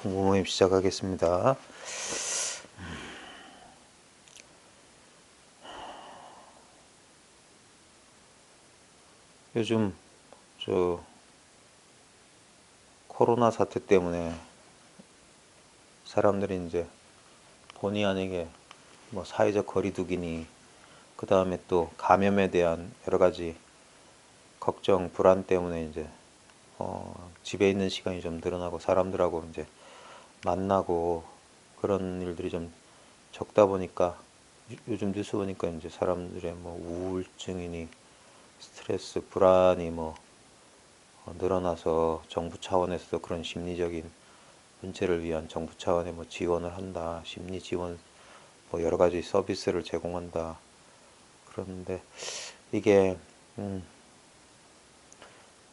공부 모임 시작하겠습니다. 요즘 저 코로나 사태 때문에 사람들이 이제 본의 아니게 뭐 사회적 거리두기니 그 다음에 또 감염에 대한 여러 가지 걱정, 불안 때문에 이제 집에 있는 시간이 좀 늘어나고 사람들하고 이제 만나고 그런 일들이 좀 적다 보니까 요즘 뉴스 보니까 이제 사람들의 뭐 우울증이니 스트레스, 불안이 뭐 늘어나서 정부 차원에서도 그런 심리적인 문제를 위한 정부 차원의 뭐 지원을 한다, 심리 지원, 뭐 여러 가지 서비스를 제공한다. 그런데 이게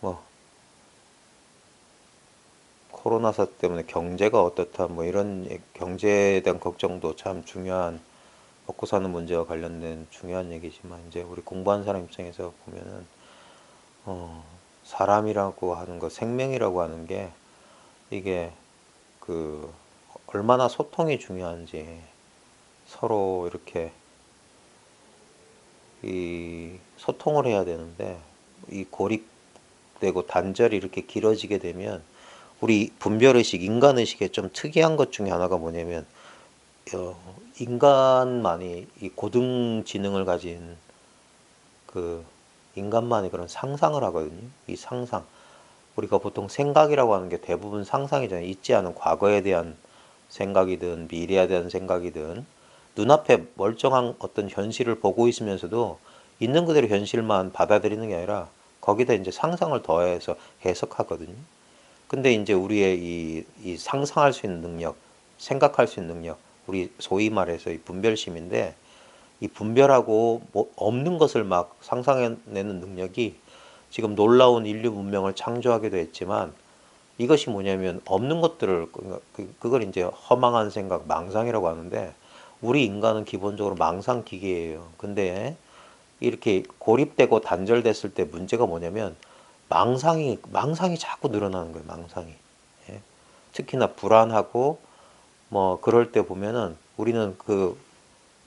뭐 코로나 사태 때문에 경제가 어떻다, 뭐 이런 경제에 대한 걱정도 참 중요한 먹고 사는 문제와 관련된 중요한 얘기지만 이제 우리 공부하는 사람 입장에서 보면은 사람이라고 하는 거, 생명이라고 하는 게 이게 그 얼마나 소통이 중요한지 서로 이렇게 이 소통을 해야 되는데 이 고립되고 단절이 이렇게 길어지게 되면 우리 분별의식, 인간의식에 좀 특이한 것 중에 하나가 뭐냐면 인간만이 이 고등지능을 가진 그 인간만이 그런 상상을 하거든요. 이 상상. 우리가 보통 생각이라고 하는 게 대부분 상상이잖아요. 있지 않은 과거에 대한 생각이든 미래에 대한 생각이든 눈앞에 멀쩡한 어떤 현실을 보고 있으면서도 있는 그대로 현실만 받아들이는 게 아니라 거기다 이제 상상을 더해서 해석하거든요. 근데 이제 우리의 이 상상할 수 있는 능력, 생각할 수 있는 능력, 우리 소위 말해서 이 분별심인데 이 분별하고 뭐 없는 것을 막 상상해내는 능력이 지금 놀라운 인류 문명을 창조하기도 했지만 이것이 뭐냐면 없는 것들을 그걸 이제 허망한 생각, 망상이라고 하는데 우리 인간은 기본적으로 망상 기계예요. 근데 이렇게 고립되고 단절됐을 때 문제가 뭐냐면 망상이 자꾸 늘어나는 거예요. 망상이. 예. 특히나 불안하고 뭐 그럴 때 보면은 우리는 그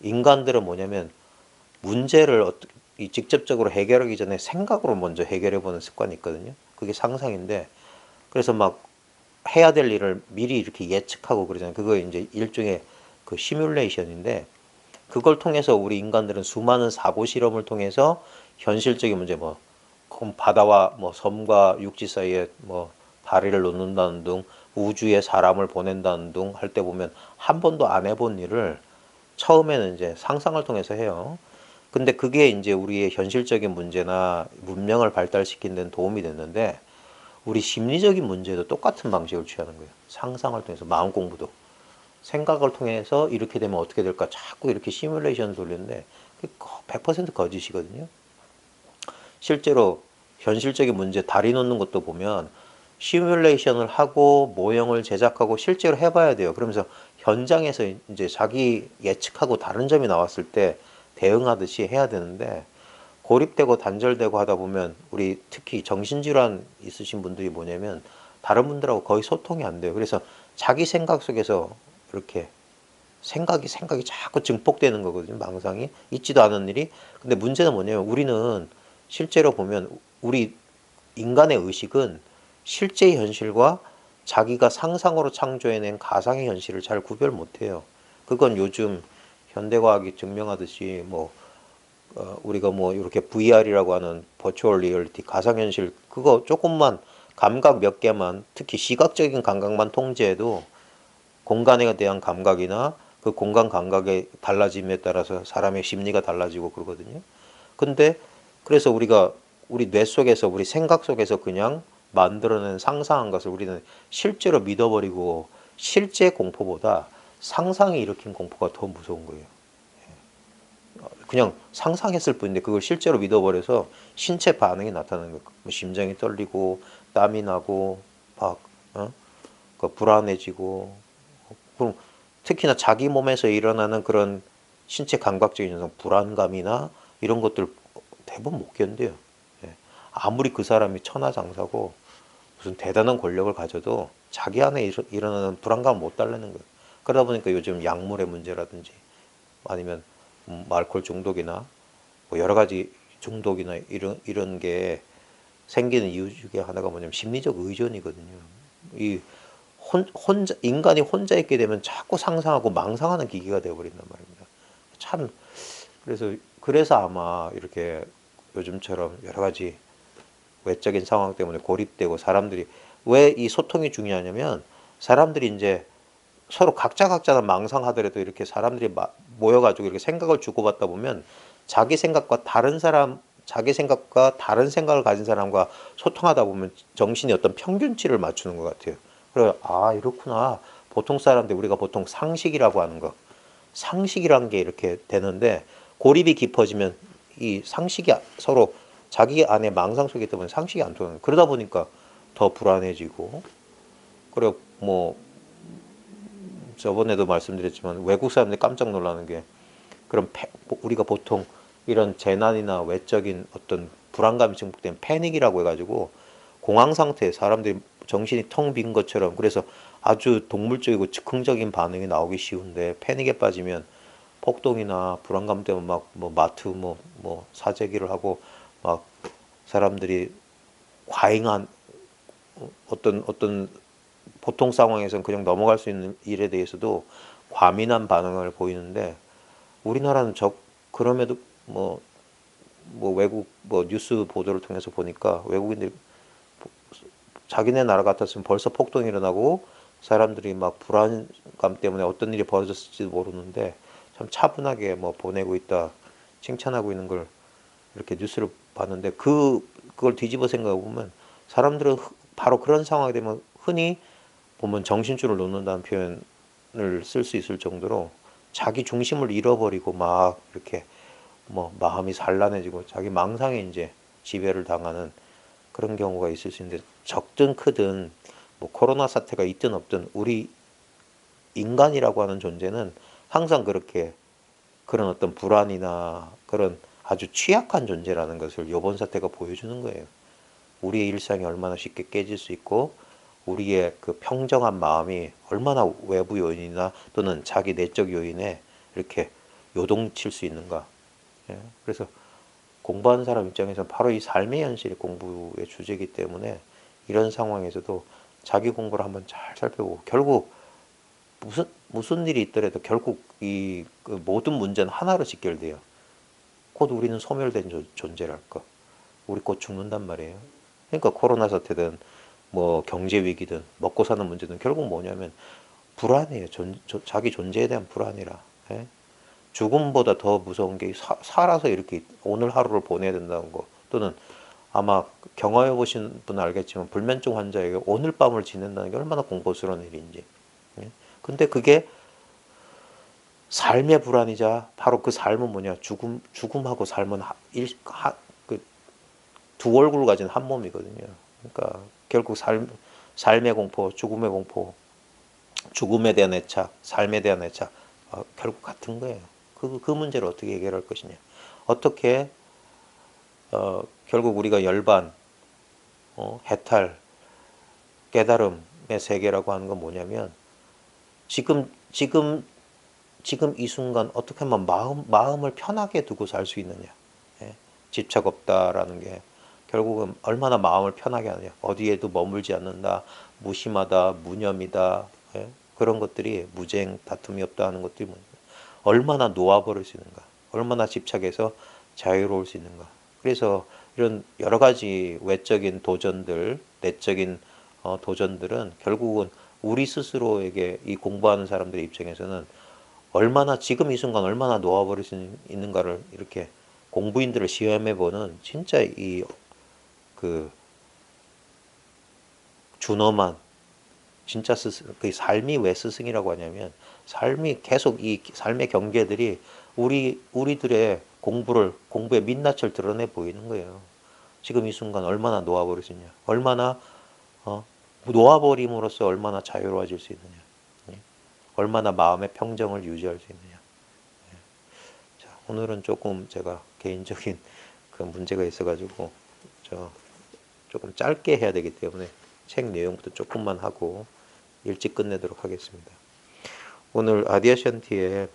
인간들은 뭐냐면 문제를 이 직접적으로 해결하기 전에 생각으로 먼저 해결해 보는 습관이 있거든요. 그게 상상인데 그래서 막 해야 될 일을 미리 이렇게 예측하고 그러잖아요. 그거 이제 일종의 그 시뮬레이션인데 그걸 통해서 우리 인간들은 수많은 사고 실험을 통해서 현실적인 문제 뭐 바다와 뭐 섬과 육지 사이에 뭐 다리를 놓는다는 등 우주에 사람을 보낸다는 등 할 때 보면 한 번도 안 해본 일을 처음에는 이제 상상을 통해서 해요. 근데 그게 이제 우리의 현실적인 문제나 문명을 발달시키는 데는 도움이 됐는데 우리 심리적인 문제도 똑같은 방식을 취하는 거예요. 상상을 통해서 마음 공부도. 생각을 통해서 이렇게 되면 어떻게 될까 자꾸 이렇게 시뮬레이션을 돌리는데 100% 거짓이거든요. 실제로 현실적인 문제 다리 놓는 것도 보면 시뮬레이션을 하고 모형을 제작하고 실제로 해봐야 돼요. 그러면서 현장에서 이제 자기 예측하고 다른 점이 나왔을 때 대응하듯이 해야 되는데 고립되고 단절되고 하다 보면 우리 특히 정신질환 있으신 분들이 뭐냐면 다른 분들하고 거의 소통이 안 돼요. 그래서 자기 생각 속에서 이렇게 생각이 자꾸 증폭되는 거거든요. 망상이 있지도 않은 일이. 근데 문제는 뭐냐면 우리는 실제로 보면 우리 인간의 의식은 실제 현실과 자기가 상상으로 창조해낸 가상의 현실을 잘 구별 못해요. 그건 요즘 현대과학이 증명하듯이 뭐 우리가 뭐 이렇게 VR이라고 하는 버추얼 리얼리티 가상현실 그거 조금만 감각 몇 개만 특히 시각적인 감각만 통제해도 공간에 대한 감각이나 그 공간 감각의 달라짐에 따라서 사람의 심리가 달라지고 그러거든요. 근데 그래서 우리가 우리 뇌 속에서 우리 생각 속에서 그냥 만들어낸 상상한 것을 우리는 실제로 믿어버리고 실제 공포보다 상상이 일으킨 공포가 더 무서운 거예요. 그냥 상상했을 뿐인데 그걸 실제로 믿어버려서 신체 반응이 나타나는 거예요. 뭐 심장이 떨리고 땀이 나고 막 그 불안해지고 그럼 특히나 자기 몸에서 일어나는 그런 신체 감각적인 현상, 불안감이나 이런 것들 대부분 못 견뎌요. 예. 아무리 그 사람이 천하장사고 무슨 대단한 권력을 가져도 자기 안에 일어나는 불안감을 못 달래는 거예요. 그러다 보니까 요즘 약물의 문제라든지 아니면 알코올 중독이나 뭐 여러 가지 중독이나 이런 게 생기는 이유 중에 하나가 뭐냐면 심리적 의존이거든요. 이 혼자 인간이 혼자 있게 되면 자꾸 상상하고 망상하는 기계가 되어버린단 말입니다. 참 그래서 아마 이렇게 요즘처럼 여러 가지 외적인 상황 때문에 고립되고 사람들이 왜 이 소통이 중요하냐면 사람들이 이제 서로 각자는 망상하더라도 이렇게 사람들이 모여가지고 이렇게 생각을 주고받다 보면 자기 생각과 다른 생각을 가진 사람과 소통하다 보면 정신이 어떤 평균치를 맞추는 것 같아요. 그래서 아 이렇구나. 보통 사람들 우리가 보통 상식이라고 하는 거 상식이란 게 이렇게 되는데 고립이 깊어지면 이 상식이 서로 자기 안에 망상 속에 있다 보면 상식이 안 통하는 그러다 보니까 더 불안해지고 그리고 뭐 저번에도 말씀드렸지만 외국 사람들이 깜짝 놀라는 게 그럼 우리가 보통 이런 재난이나 외적인 어떤 불안감이 증폭된 패닉이라고 해가지고 공황 상태에 사람들이 정신이 텅 빈 것처럼 그래서 아주 동물적이고 즉흥적인 반응이 나오기 쉬운데 패닉에 빠지면 폭동이나 불안감 때문에 막 뭐 마트 뭐 사재기를 하고 막 사람들이 과잉한 어떤 보통 상황에서는 그냥 넘어갈 수 있는 일에 대해서도 과민한 반응을 보이는데 우리나라는 그럼에도 뭐 외국 뭐 뉴스 보도를 통해서 보니까 외국인들이 자기네 나라 같았으면 벌써 폭동이 일어나고 사람들이 막 불안감 때문에 어떤 일이 벌어졌을지도 모르는데 참 차분하게 뭐 보내고 있다 칭찬하고 있는 걸 이렇게 뉴스를 봤는데 그걸 뒤집어 생각해 보면 사람들은 바로 그런 상황이 되면 흔히 보면 정신줄을 놓는다는 표현을 쓸 수 있을 정도로 자기 중심을 잃어버리고 막 이렇게 뭐 마음이 산란해지고 자기 망상에 이제 지배를 당하는 그런 경우가 있을 수 있는데 적든 크든 뭐 코로나 사태가 있든 없든 우리 인간이라고 하는 존재는 항상 그렇게 그런 어떤 불안이나 그런 아주 취약한 존재라는 것을 이번 사태가 보여주는 거예요. 우리의 일상이 얼마나 쉽게 깨질 수 있고 우리의 그 평정한 마음이 얼마나 외부 요인이나 또는 자기 내적 요인에 이렇게 요동칠 수 있는가. 예? 그래서 공부하는 사람 입장에서는 바로 이 삶의 현실이 공부의 주제이기 때문에 이런 상황에서도 자기 공부를 한번 잘 살펴보고 결국 무슨 일이 있더라도 결국 그 모든 문제는 하나로 직결돼요. 곧 우리는 소멸된 존재랄까. 우리 곧 죽는단 말이에요. 그러니까 코로나 사태든 뭐 경제 위기든 먹고 사는 문제든 결국 뭐냐면 불안이에요. 자기 존재에 대한 불안이라. 예? 죽음보다 더 무서운 게 살아서 이렇게 오늘 하루를 보내야 된다는 거 또는 아마 경험해 보신 분은 알겠지만 불면증 환자에게 오늘 밤을 지낸다는 게 얼마나 공포스러운 일인지. 예? 근데 그게 삶의 불안이자 바로 그 삶은 뭐냐 죽음하고 삶은 두 얼굴 가진 한 몸이거든요. 그러니까 결국 삶의 공포, 죽음의 공포, 죽음에 대한 애착, 삶에 대한 애착 결국 같은 거예요. 그 문제를 어떻게 해결할 것이냐. 어떻게 결국 우리가 열반, 해탈, 깨달음의 세계라고 하는 건 뭐냐면 지금 이 순간 어떻게 하면 마음을 편하게 두고 살 수 있느냐. 예? 집착 없다라는 게 결국은 얼마나 마음을 편하게 하느냐. 어디에도 머물지 않는다. 무심하다. 무념이다. 예? 그런 것들이 무쟁, 다툼이 없다 하는 것들이 얼마나 놓아버릴 수 있는가. 얼마나 집착해서 자유로울 수 있는가. 그래서 이런 여러 가지 외적인 도전들, 내적인 도전들은 결국은 우리 스스로에게 이 공부하는 사람들의 입장에서는 얼마나 지금 이 순간 얼마나 놓아버릴 수 있는가를 이렇게 공부인들을 시험해보는 진짜 그 준엄한 진짜 그 삶이 왜 스승이라고 하냐면 삶이 계속 이 삶의 경계들이 우리들의 공부의 민낯을 드러내 보이는 거예요. 지금 이 순간 얼마나 놓아버릴 수 있냐. 얼마나 놓아버림으로써 얼마나 자유로워질 수 있느냐. 예? 얼마나 마음의 평정을 유지할 수 있느냐. 자, 오늘은 조금 제가 개인적인 그 문제가 있어가지고 조금 짧게 해야 되기 때문에 책 내용부터 조금만 하고 일찍 끝내도록 하겠습니다. 오늘 아디아샨티의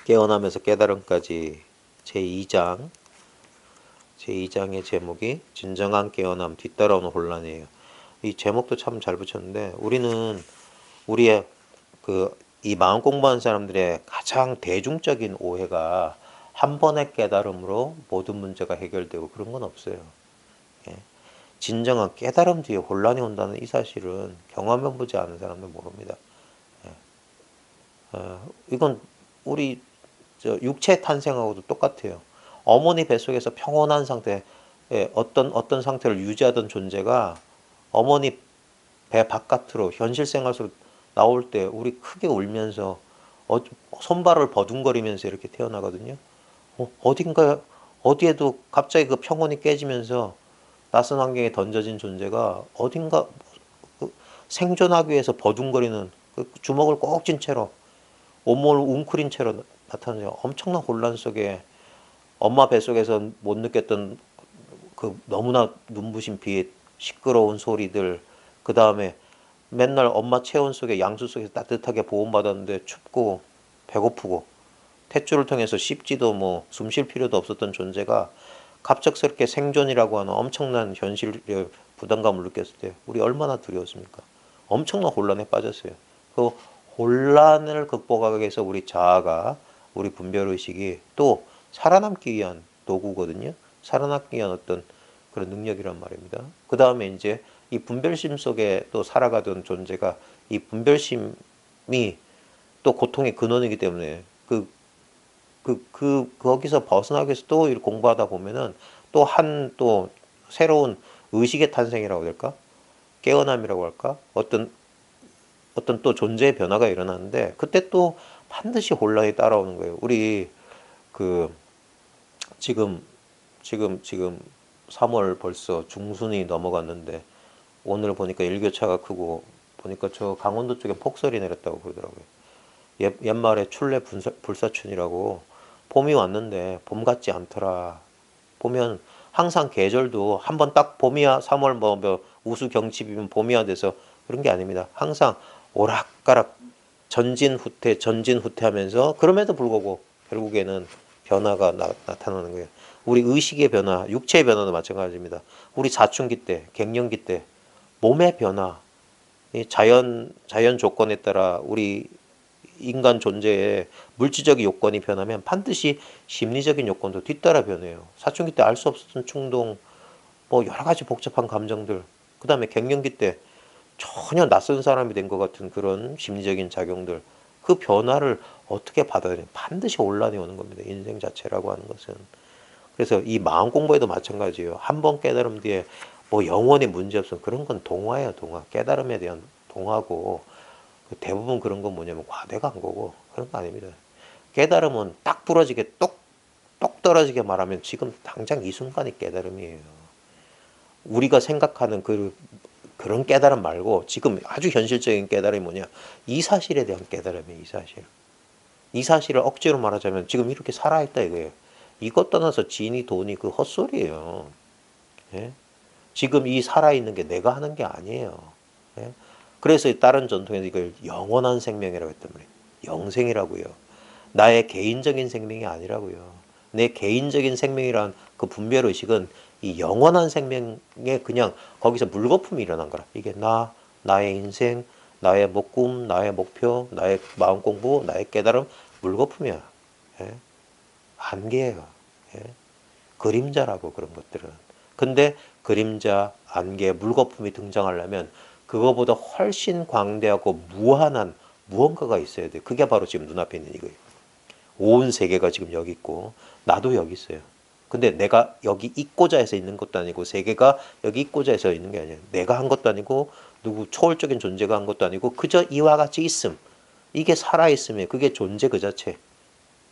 깨어나면서 깨달음까지 제2장의 제목이 진정한 깨어남 뒤따라오는 혼란이에요. 이 제목도 참 잘 붙였는데 우리는 우리의 이 마음 공부하는 사람들의 가장 대중적인 오해가 한 번의 깨달음으로 모든 문제가 해결되고 그런 건 없어요. 예. 진정한 깨달음 뒤에 혼란이 온다는 이 사실은 경험해보지 않은 사람들 모릅니다. 이건 우리 육체 탄생하고도 똑같아요. 어머니 뱃속에서 평온한 상태에 어떤 상태를 유지하던 존재가 어머니 배 바깥으로 현실 생활 속으로 나올 때 우리 크게 울면서 손발을 버둥거리면서 이렇게 태어나거든요. 어디에도 갑자기 그 평온이 깨지면서 낯선 환경에 던져진 존재가 어딘가 생존하기 위해서 버둥거리는 주먹을 꼭 쥔 채로 온몸을 웅크린 채로 나타나요. 엄청난 혼란 속에 엄마 뱃속에서 못 느꼈던 그 너무나 눈부신 빛, 시끄러운 소리들, 그 다음에 맨날 엄마 체온 속에 양수 속에서 따뜻하게 보온받았는데 춥고 배고프고 탯줄을 통해서 씹지도 숨 쉴 필요도 없었던 존재가 갑작스럽게 생존이라고 하는 엄청난 현실의 부담감을 느꼈을 때 우리 얼마나 두려웠습니까? 엄청난 혼란에 빠졌어요. 그 혼란을 극복하기 위해서 우리 자아가 우리 분별의식이 또 살아남기 위한 도구거든요. 살아남기 위한 어떤 그런 능력이란 말입니다. 그 다음에 이제 이 분별심 속에 또 살아가던 존재가 이 분별심이 또 고통의 근원이기 때문에 거기서 벗어나기 위해서 또 이렇게 공부하다 보면은 또 새로운 의식의 탄생이라고 할까? 깨어남이라고 할까? 어떤 또 존재의 변화가 일어나는데 그때 또 반드시 혼란이 따라오는 거예요. 우리 지금 3월 벌써 중순이 넘어갔는데 오늘 보니까 일교차가 크고 보니까 저 강원도 쪽에 폭설이 내렸다고 그러더라고요. 옛말에 출래 불사춘이라고 봄이 왔는데 봄 같지 않더라. 보면 항상 계절도 한번 딱 봄이야 3월 우수 경칩이면 봄이야 돼서 그런 게 아닙니다. 항상 오락가락 전진 후퇴 하면서 그럼에도 불구하고 결국에는 변화가 나타나는 거예요. 우리 의식의 변화, 육체의 변화도 마찬가지입니다. 우리 사춘기 때, 갱년기 때 몸의 변화, 자연 조건에 따라 우리 인간 존재의 물질적인 요건이 변하면 반드시 심리적인 요건도 뒤따라 변해요. 사춘기 때 알 수 없었던 충동, 여러 가지 복잡한 감정들, 그 다음에 갱년기 때 전혀 낯선 사람이 된 것 같은 그런 심리적인 작용들, 그 변화를 어떻게 받아들이냐. 반드시 혼란이 오는 겁니다. 인생 자체라고 하는 것은. 그래서 이 마음 공부에도 마찬가지예요. 한 번 깨달음 뒤에 영원히 문제 없어. 그런 건 동화예요, 동화. 깨달음에 대한 동화고, 대부분 그런 건 뭐냐면 과대가 한 거고, 그런 거 아닙니다. 깨달음은 딱 부러지게, 똑 떨어지게 말하면 지금 당장 이 순간이 깨달음이에요. 우리가 생각하는 그런 깨달음 말고 지금 아주 현실적인 깨달음이 뭐냐. 이 사실에 대한 깨달음이에요, 이 사실. 이 사실을 억지로 말하자면 지금 이렇게 살아있다 이거예요. 이것 떠나서 진이 돈이 그 헛소리예요. 예? 지금 이 살아있는 게 내가 하는 게 아니에요. 예? 그래서 다른 전통에서 이걸 영원한 생명이라고 했단 말이에요. 영생이라고요. 나의 개인적인 생명이 아니라고요. 내 개인적인 생명이란 그 분별의식은 이 영원한 생명에 그냥 거기서 물거품이 일어난 거라. 이게 나의 인생, 나의 꿈, 나의 목표, 나의 마음 공부, 나의 깨달음, 물거품이야. 예? 안개예요. 예? 그림자라고 그런 것들은. 근데 그림자, 안개, 물거품이 등장하려면 그거보다 훨씬 광대하고 무한한 무언가가 있어야 돼요. 그게 바로 지금 눈앞에 있는 이거예요. 온 세계가 지금 여기 있고 나도 여기 있어요. 근데 내가 여기 있고자 해서 있는 것도 아니고 세계가 여기 있고자 해서 있는 게 아니에요. 내가 한 것도 아니고 누구 초월적인 존재가 한 것도 아니고 그저 이와 같이 있음. 이게 살아있음이에요. 그게 존재 그 자체.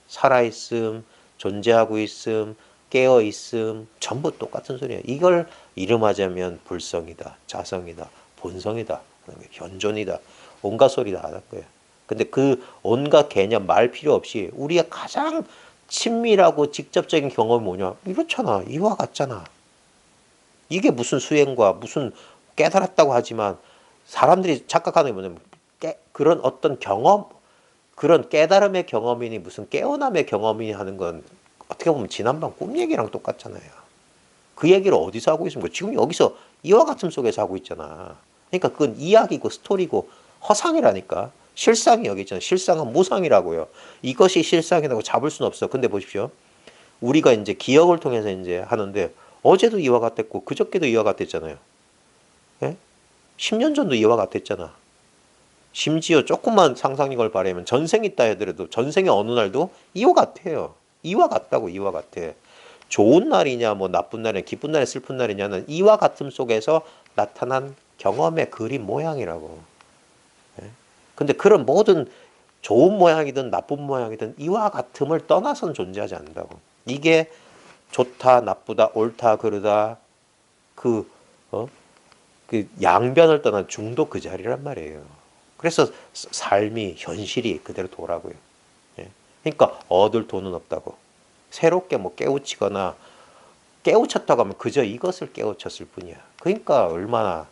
살아있음, 존재하고 있음, 깨어있음, 전부 똑같은 소리예요. 이걸 이름하자면 불성이다, 자성이다, 본성이다, 현존이다, 온갖 소리 다 할 거예요. 근데 그 온갖 개념 말 필요 없이 우리의 가장 친밀하고 직접적인 경험이 뭐냐? 이렇잖아. 이와 같잖아. 이게 무슨 수행과 무슨 깨달았다고 하지만 사람들이 착각하는 게 뭐냐면 그런 어떤 경험, 그런 깨달음의 경험이니 무슨 깨어남의 경험이니 하는 건 어떻게 보면 지난번 꿈 얘기랑 똑같잖아요. 그 얘기를 어디서 하고 있습니까? 지금 여기서 이와 같음 속에서 하고 있잖아. 그러니까 그건 이야기고 스토리고 허상이라니까. 실상이 여기 있잖아. 실상은 무상이라고요. 이것이 실상이라고 잡을 수는 없어. 근데 보십시오. 우리가 이제 기억을 통해서 이제 하는데 어제도 이와 같았고 그저께도 이와 같았잖아요. 예? 10년 전도 이와 같았잖아. 심지어 조금만 상상력을 발휘하면 전생 있다 하더라도 전생의 어느 날도 이와 같아요. 이와 같다고 이와 같아. 좋은 날이냐 뭐 나쁜 날이냐 기쁜 날이냐 슬픈 날이냐는 이와 같음 속에서 나타난 경험의 그림 모양이라고. 예? 근데 그런 모든 좋은 모양이든 나쁜 모양이든 이와 같음을 떠나서는 존재하지 않는다고. 이게 좋다 나쁘다 옳다 그르다 그, 어? 그 양변을 떠난 중도 그 자리란 말이에요. 그래서 삶이 현실이 그대로 도라고요. 예? 그러니까 얻을 돈은 없다고. 새롭게 뭐 깨우치거나 깨우쳤다고 하면 그저 이것을 깨우쳤을 뿐이야. 그러니까 얼마나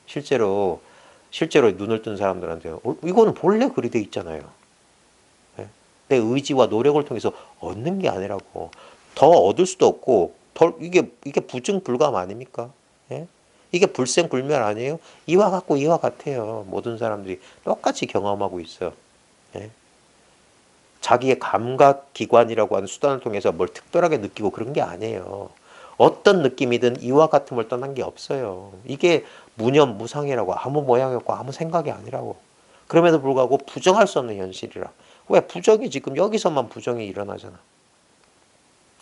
실제로 눈을 뜬 사람들한테 이거는 본래 그리 돼 있잖아요. 예? 내 의지와 노력을 통해서 얻는 게 아니라고. 더 얻을 수도 없고 이게 부증 불감 아닙니까? 예? 이게 불생불멸 아니에요? 이와 같고 이와 같아요. 모든 사람들이 똑같이 경험하고 있어. 예? 자기의 감각 기관이라고 하는 수단을 통해서 뭘 특별하게 느끼고 그런 게 아니에요. 어떤 느낌이든 이와 같음을 떠난 게 없어요. 이게 무념무상이라고 아무 모양이 없고 아무 생각이 아니라고. 그럼에도 불구하고 부정할 수 없는 현실이라. 왜 부정이 지금 여기서만 부정이 일어나잖아.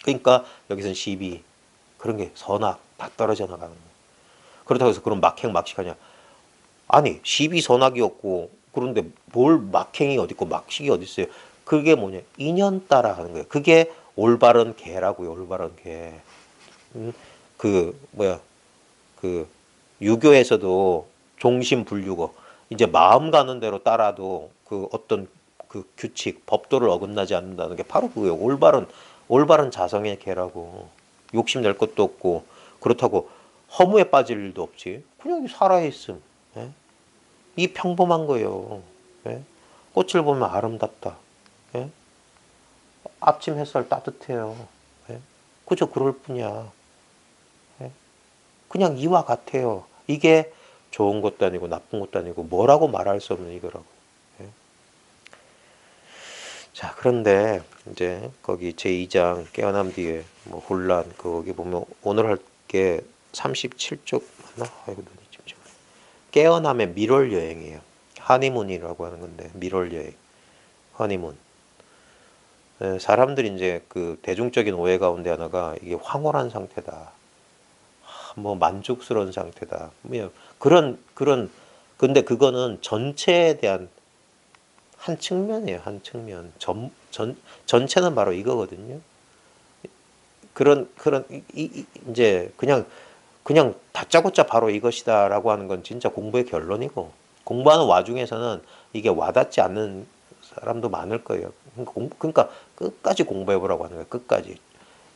그러니까 여기서는 시비 그런 게 선악 다 떨어져 나가는 거예요. 그렇다고 해서 그런 막행 막식하냐? 아니 시비 선악이었고 그런데 뭘 막행이 어디 있고 막식이 어디 있어요? 그게 뭐냐? 인연 따라 하는 거예요. 그게 올바른 개라고요. 올바른 개. 그 뭐야? 그 유교에서도 종심불유고 이제 마음 가는 대로 따라도 그 어떤 그 규칙 법도를 어긋나지 않는다는 게 바로 그거예요. 올바른 자성의 개라고. 욕심 낼 것도 없고 그렇다고 허무에 빠질 일도 없지. 그냥 살아있음. 예? 이 평범한 거예요. 예? 꽃을 보면 아름답다. 예? 아침 햇살 따뜻해요. 예? 그저 그럴 뿐이야. 예? 그냥 이와 같아요. 이게 좋은 것도 아니고 나쁜 것도 아니고 뭐라고 말할 수 없는 이거라고. 예? 자, 그런데 이제 거기 제2장 깨어남 뒤에 뭐 혼란 거기 보면 오늘 할 게 37쪽 맞나? 아이고 눈이 찜찜. 깨어남의 미롤 여행이에요. 하니문이라고 하는 건데 미롤 여행. 허니문. 예, 사람들이 이제 그 대중적인 오해 가운데 하나가 이게 황홀한 상태다. 뭐 만족스러운 상태다. 뭐 그런 근데 그거는 전체에 대한 한 측면이에요. 한 측면. 전체는 바로 이거거든요. 그런 이제 그냥 다짜고짜 바로 이것이다라고 하는 건 진짜 공부의 결론이고 공부하는 와중에서는 이게 와닿지 않는 사람도 많을 거예요. 그러니까 끝까지 공부해 보라고 하는 거예요. 끝까지.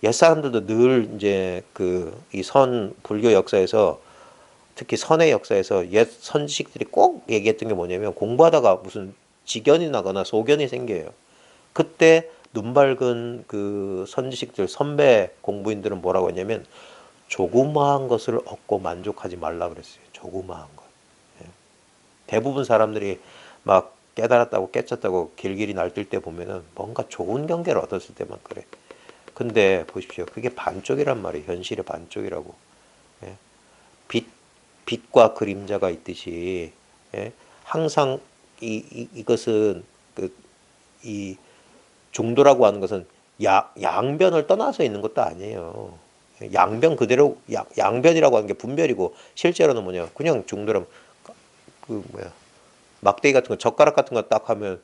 옛 사람들도 늘 이제 그 이 선 불교 역사에서 특히 선의 역사에서 옛 선식들이 꼭 얘기했던 게 뭐냐면 공부하다가 무슨 지견이 나거나 소견이 생겨요. 그때 눈 밝은 그 선지식들 선배 공부인들은 뭐라고 했냐면 조그마한 것을 얻고 만족하지 말라 그랬어요. 조그마한 것. 예. 대부분 사람들이 막 깨달았다고 깨쳤다고 길길이 날뛸 때 보면은 뭔가 좋은 경계를 얻었을 때만 그래. 근데 보십시오. 그게 반쪽이란 말이에요. 현실의 반쪽이라고. 예. 빛, 빛과 그림자가 있듯이 예. 항상 이것은 이 중도라고 하는 것은 양변을 떠나서 있는 것도 아니에요. 양변 그대로 양변이라고 하는 게 분별이고 실제로는 뭐냐 그냥 중도라면 그 뭐야 막대기 같은 거 젓가락 같은 거 딱 하면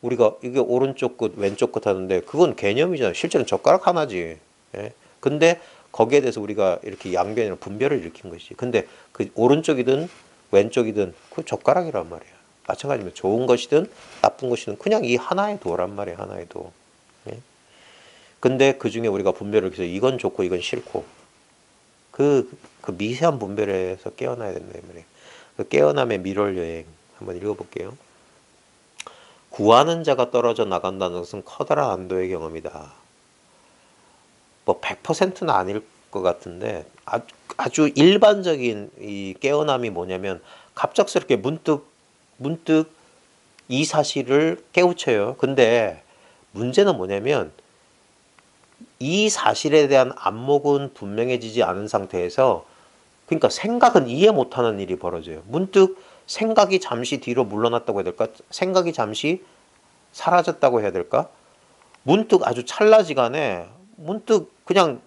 우리가 이게 오른쪽 끝 왼쪽 끝 하는데 그건 개념이잖아. 실제는 젓가락 하나지. 예? 근데 거기에 대해서 우리가 이렇게 양변이나 분별을 일으킨 것이. 근데 그 오른쪽이든 왼쪽이든 그 젓가락이란 말이야. 마찬가지로 좋은 것이든 나쁜 것이든 그냥 이 하나의 도란 말이야. 하나의 도. 예? 근데 그 중에 우리가 분별을 해서 이건 좋고 이건 싫고 그 미세한 분별에서 깨어나야 된다 이 말이에요. 그 깨어남의 미럴 여행 한번 읽어볼게요. 구하는 자가 떨어져 나간다는 것은 커다란 안도의 경험이다. 뭐 100%는 아닐 것 같은데 아주 일반적인 이 깨어남이 뭐냐면 갑작스럽게 문득 이 사실을 깨우쳐요. 근데 문제는 뭐냐면 이 사실에 대한 안목은 분명해지지 않은 상태에서, 그러니까 생각은 이해 못하는 일이 벌어져요. 문득 생각이 잠시 뒤로 물러났다고 해야 될까? 생각이 잠시 사라졌다고 해야 될까? 문득 아주 찰나지간에 문득 그냥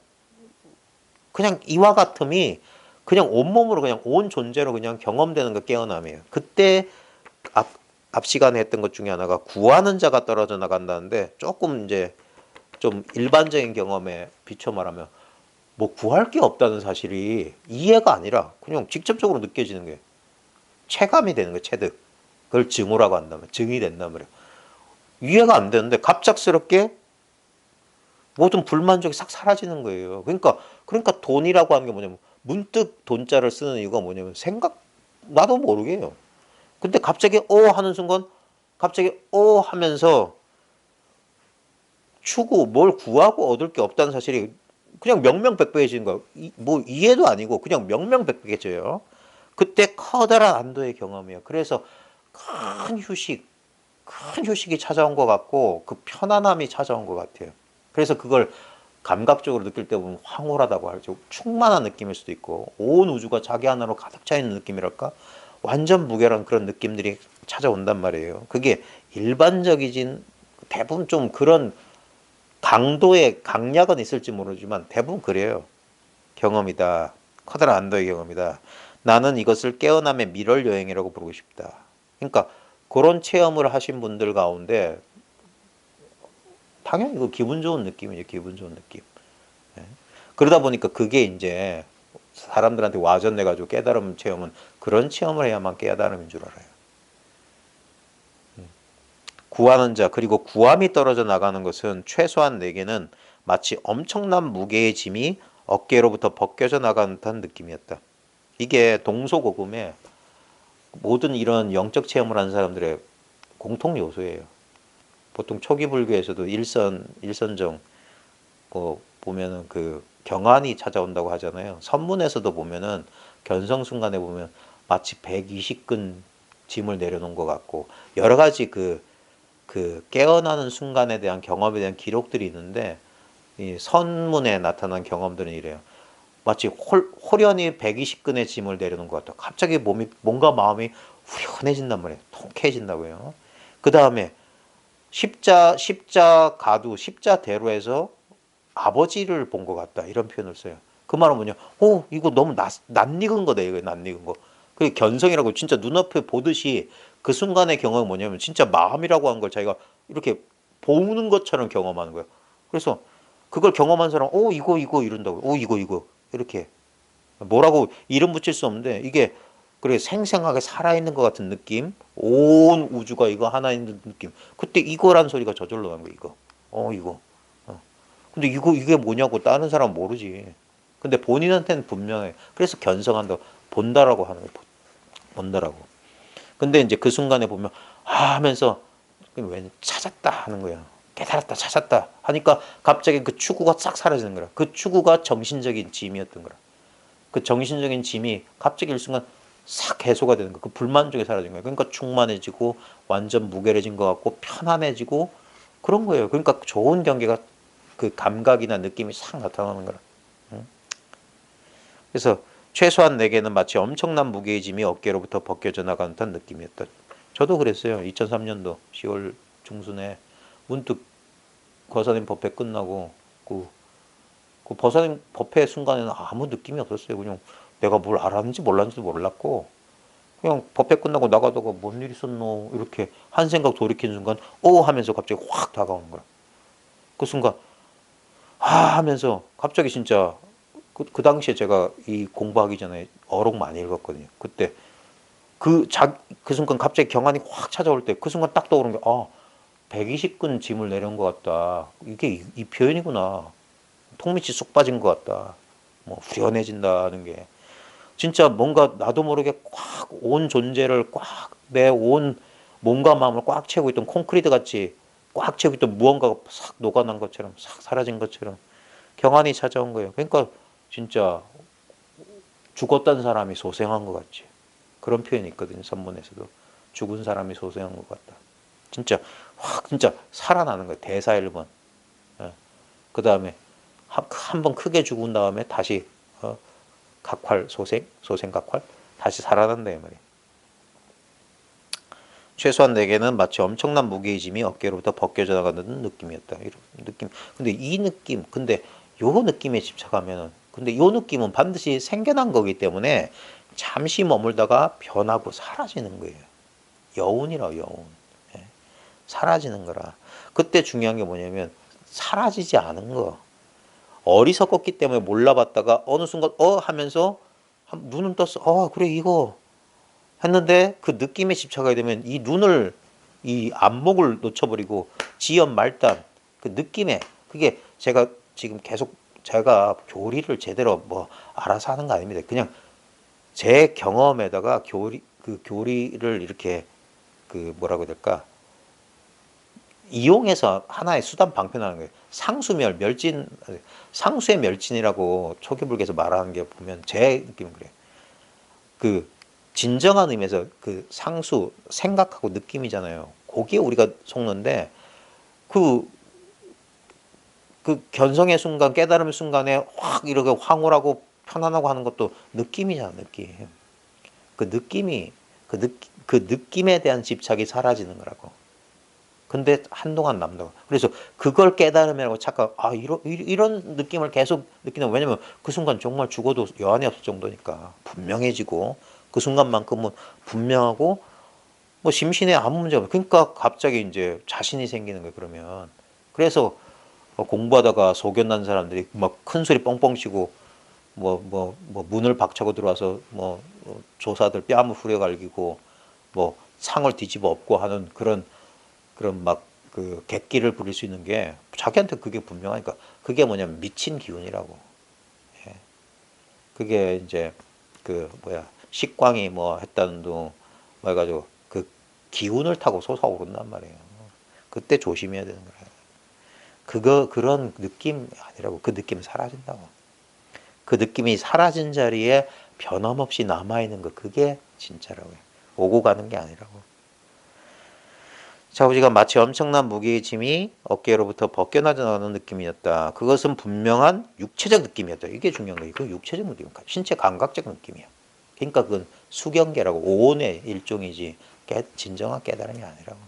이와 같음이 그냥 온몸으로 그냥 온 존재로 그냥 경험되는 게 깨어남이에요. 그때 앞 시간에 했던 것 중에 하나가 구하는 자가 떨어져 나간다는데, 조금 이제 좀 일반적인 경험에 비춰 말하면 뭐 구할 게 없다는 사실이 이해가 아니라 그냥 직접적으로 느껴지는 게 체감이 되는 거예요. 체득. 그걸 증오라고 한다면, 증이 된다면 그래요. 이해가 안 되는데 갑작스럽게 모든 불만족이 싹 사라지는 거예요. 그러니까 돈이라고 하는 게 뭐냐면, 문득 돈자를 쓰는 이유가 뭐냐면 나도 모르게요. 근데 갑자기 하는 순간 갑자기 하면서 뭘 구하고 얻을 게 없다는 사실이 그냥 명명백백해지는 거예요. 뭐 이해도 아니고 그냥 명명백백해져요. 그때 커다란 안도의 경험이에요. 그래서 큰 휴식이 찾아온 것 같고 그 편안함이 찾아온 것 같아요. 그래서 그걸 감각적으로 느낄 때 보면 황홀하다고 하죠. 충만한 느낌일 수도 있고 온 우주가 자기 하나로 가득 차 있는 느낌이랄까? 완전 무결한 그런 느낌들이 찾아온단 말이에요. 그게 일반적이진, 대부분 좀 그런 강도의 강약은 있을지 모르지만 대부분 그래요. 경험이다. 커다란 안도의 경험이다. 나는 이것을 깨어남의 미럴 여행이라고 부르고 싶다. 그러니까 그런 체험을 하신 분들 가운데 당연히 그 기분 좋은 느낌이죠. 기분 좋은 느낌. 예. 그러다 보니까 그게 이제 사람들한테 와전돼가지고 깨달음 체험은 그런 체험을 해야만 깨달음인 줄 알아요. 구하는 자, 그리고 구함이 떨어져 나가는 것은 최소한 내게는 마치 엄청난 무게의 짐이 어깨로부터 벗겨져 나가는 듯한 느낌이었다. 이게 동서고금의 모든 이런 영적 체험을 하는 사람들의 공통 요소예요. 보통 초기 불교에서도 일선정 보면은 그 경안이 찾아온다고 하잖아요. 선문에서도 보면은 견성 순간에 보면 마치 120근 짐을 내려놓은 것 같고 여러 가지 그 깨어나는 순간에 대한 경험에 대한 기록들이 있는데, 이 선문에 나타난 경험들은 이래요. 마치 홀연히 120근의 짐을 내려놓은 것 같다. 갑자기 뭔가 마음이 후련해진단 말이에요. 통쾌해진다고요. 그 다음에 십자대로에서 아버지를 본 것 같다. 이런 표현을 써요. 그 말은 뭐냐? 이거 너무 낯익은 거다. 이거 낯익은 거. 그게 견성이라고 진짜 눈앞에 보듯이 그 순간의 경험이 뭐냐면 진짜 마음이라고 하는 걸 자기가 이렇게 보는 것처럼 경험하는 거예요. 그래서 그걸 경험한 사람은 이거 이런다고. 이거 이렇게 뭐라고 이름 붙일 수 없는데 이게 그래 생생하게 살아있는 것 같은 느낌, 온 우주가 이거 하나 있는 느낌. 그때 이거란 소리가 저절로 나는 거야. 이거. 근데 이게 뭐냐고 다른 사람은 모르지. 근데 본인한테는 분명해. 그래서 견성한다, 본다라고 하는 거야. 본다라고. 근데 이제 그 순간에 보면 하면서 왜 찾았다 하는 거야. 깨달았다, 찾았다 하니까 갑자기 그 추구가 싹 사라지는 거야. 그 추구가 정신적인 짐이었던 거야. 그 정신적인 짐이 갑자기 일순간 싹 해소가 되는 거야. 그 불만족이 사라진 거야. 그러니까 충만해지고 완전 무게해진 것 같고 편안해지고 그런 거예요. 그러니까 좋은 경계가 그 감각이나 느낌이 싹 나타나는 거라. 그래서 최소한 내게는 마치 엄청난 무게의 짐이 어깨로부터 벗겨져 나가는 듯한 느낌이었다. 저도 그랬어요. 2003년도 10월 중순에 문득 거사님 법회 끝나고 그 거사님 법회 순간에는 아무 느낌이 없었어요. 그냥 내가 뭘 알았는지 몰랐는지도 몰랐고 그냥 법회 끝나고 나가다가 뭔 일 있었노 이렇게 한 생각 돌이키는 순간 하면서 갑자기 확 다가오는 거야. 그 순간 하면서 갑자기 진짜 그 당시에 제가 이 공부하기 전에 어록 많이 읽었거든요. 그때 그 순간 갑자기 경안이 확 찾아올 때 그 순간 딱 떠오른 게 120근 짐을 내려온 것 같다. 이게 이 표현이구나. 통 밑이 쑥 빠진 것 같다. 뭐 후련해진다는 게 진짜 뭔가 나도 모르게 꽉 온 존재를 꽉 내 온 몸과 마음을 꽉 채우고 있던 콘크리트 같이 꽉 채우고 있던 무언가가 싹 녹아난 것처럼 싹 사라진 것처럼 경안이 찾아온 거예요. 그러니까 진짜 죽었던 사람이 소생한 것 같지. 그런 표현이 있거든요. 선문에서도. 죽은 사람이 소생한 것 같다. 진짜 확 진짜 살아나는 거예요. 대사 1번. 그 다음에 한 번 크게 죽은 다음에 다시 각활 소생 각활 다시 살아난다 이 말이에요. 최소한 내게는 마치 엄청난 무게의 짐이 어깨로부터 벗겨져 나가는 느낌이었다. 이런 느낌. 근데 이 느낌, 근데 요 느낌에 집착하면은, 근데 요 느낌은 반드시 생겨난 거기 때문에 잠시 머물다가 변하고 사라지는 거예요. 여운이라 여운. 예. 사라지는 거라. 그때 중요한 게 뭐냐면 사라지지 않은 거. 어리석었기 때문에 몰라봤다가 어느 순간 하면서 눈은 떴어. 그래 이거 했는데 그 느낌에 집착하게 되면 이 눈을 이 안목을 놓쳐버리고 지연 말단 그 느낌에 그게 제가 지금 계속 제가 교리를 제대로 뭐 알아서 하는 거 아닙니다. 그냥 제 경험에다가 교리를 이렇게 그 뭐라고 해야 될까 이용해서 하나의 수단 방편하는 거예요. 상수멸 멸진 상수의 멸진이라고 초기불교에서 말하는 게 보면 제 느낌은 그래요. 그 진정한 의미에서 그 상수 생각하고 느낌이잖아요. 거기에 우리가 속는데 그 견성의 순간 깨달음의 순간에 확 이렇게 황홀하고 편안하고 하는 것도 느낌이잖아. 느낌. 그 느낌이 그 느낌에 대한 집착이 사라지는 거라고. 근데 한동안 남다고. 그래서 그걸 깨달음이라고 착각. 이런 느낌을 계속 느끼는. 왜냐면 그 순간 정말 죽어도 여한이 없을 정도니까 분명해지고 그 순간만큼은 분명하고 뭐 심신에 아무 문제가 없어. 그러니까 갑자기 이제 자신이 생기는 거예요. 그러면 그래서 공부하다가 소견난 사람들이 막 큰 소리 뻥뻥 치고 뭐 문을 박차고 들어와서 조사들 뺨을 후려갈기고 뭐 상을 뒤집어 엎고 하는 그런 막 그 객기를 부릴 수 있는 게 자기한테 그게 분명하니까 그게 뭐냐면 미친 기운이라고. 예. 그게 이제 그 뭐야 식광이 뭐 했다는 둥 뭐 해가지고 그 기운을 타고 솟아오른단 말이에요. 그때 조심해야 되는 거예요. 그런 느낌 아니라고. 그 느낌은 사라진다고. 그 느낌이 사라진 자리에 변함없이 남아있는 거 그게 진짜라고요. 오고 가는 게 아니라고. 샤오지가 마치 엄청난 무게의 짐이 어깨로부터 벗겨나가는 느낌이었다. 그것은 분명한 육체적 느낌이었다. 이게 중요한 거예요. 그 육체적 느낌, 신체 감각적 느낌이야. 그러니까 그건 수경계라고 오온의 일종이지 진정한 깨달음이 아니라고.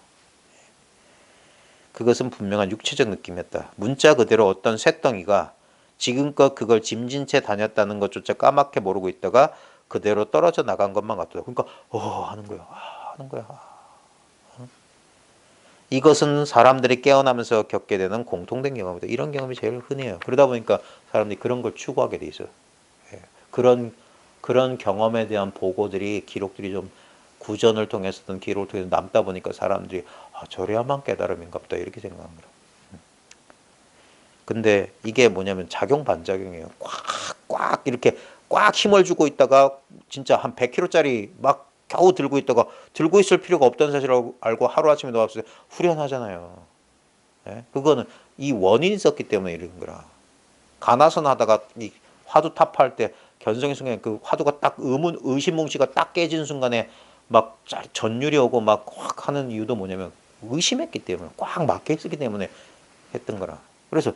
그것은 분명한 육체적 느낌이었다. 문자 그대로 어떤 쇳덩이가 지금껏 그걸 짐진 채 다녔다는 것조차 까맣게 모르고 있다가 그대로 떨어져 나간 것만 같다. 그러니까 하는 거야. 하는 거야. 이것은 사람들이 깨어나면서 겪게 되는 공통된 경험이다. 이런 경험이 제일 흔해요. 그러다 보니까 사람들이 그런 걸 추구하게 돼 있어요. 예. 그런 경험에 대한 보고들이 기록들이 좀 구전을 통해서든 기록을 통해서 남다 보니까 사람들이 저래야만 깨달음인가 보다 이렇게 생각하는 거예요. 근데 이게 뭐냐면 작용 반작용이에요. 꽉 이렇게 꽉 힘을 주고 있다가 진짜 한 100kg짜리 막 겨우 들고 있다가 들고 있을 필요가 없다는 사실을 알고 하루아침에 놓았을 때 후련하잖아요. 예? 그거는 이 원인이 있었기 때문에 이런 거라. 가나선 하다가 이 화두 타파할 때 견성의 순간에 그 화두가 딱 의심뭉치가 딱 깨지는 순간에 막 전율이 오고 막 확 하는 이유도 뭐냐면 의심했기 때문에 꽉 막혀 있었기 때문에 했던 거라. 그래서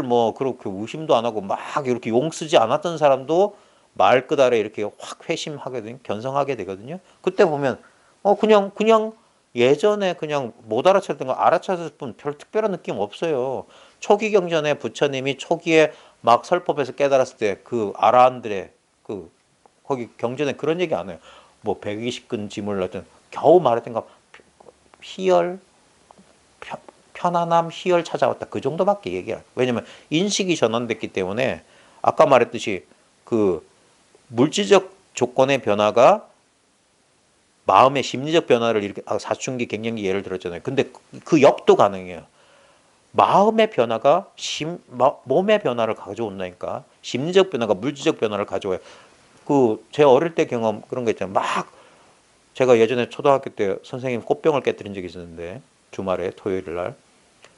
뭐 그렇게 의심도 안 하고 막 이렇게 용 쓰지 않았던 사람도 말 끝알에 이렇게 확 회심하게 되는 견성하게 되거든요. 그때 보면 그냥 예전에 그냥 못 알아챘던 거 알아챘을 뿐 별 특별한 느낌 없어요. 초기 경전에 부처님이 초기에 막 설법에서 깨달았을 때 그 아라한들의 그 거기 경전에 그런 얘기 안 해요. 뭐 120근 짐을 했던 겨우 말했던 거 희열 편안함 희열 찾아왔다 그 정도밖에 얘기를. 왜냐면 인식이 전환됐기 때문에 아까 말했듯이 그 물질적 조건의 변화가 마음의 심리적 변화를 이렇게 사춘기 갱년기 예를 들었잖아요. 근데 그 역도 가능해요. 마음의 변화가 몸의 변화를 가져온다니까. 심리적 변화가 물질적 변화를 가져와요. 그 제 어릴 때 경험 그런 거 있잖아요. 막 제가 예전에 초등학교 때 선생님 꽃병을 깨뜨린 적이 있었는데 주말에 토요일 날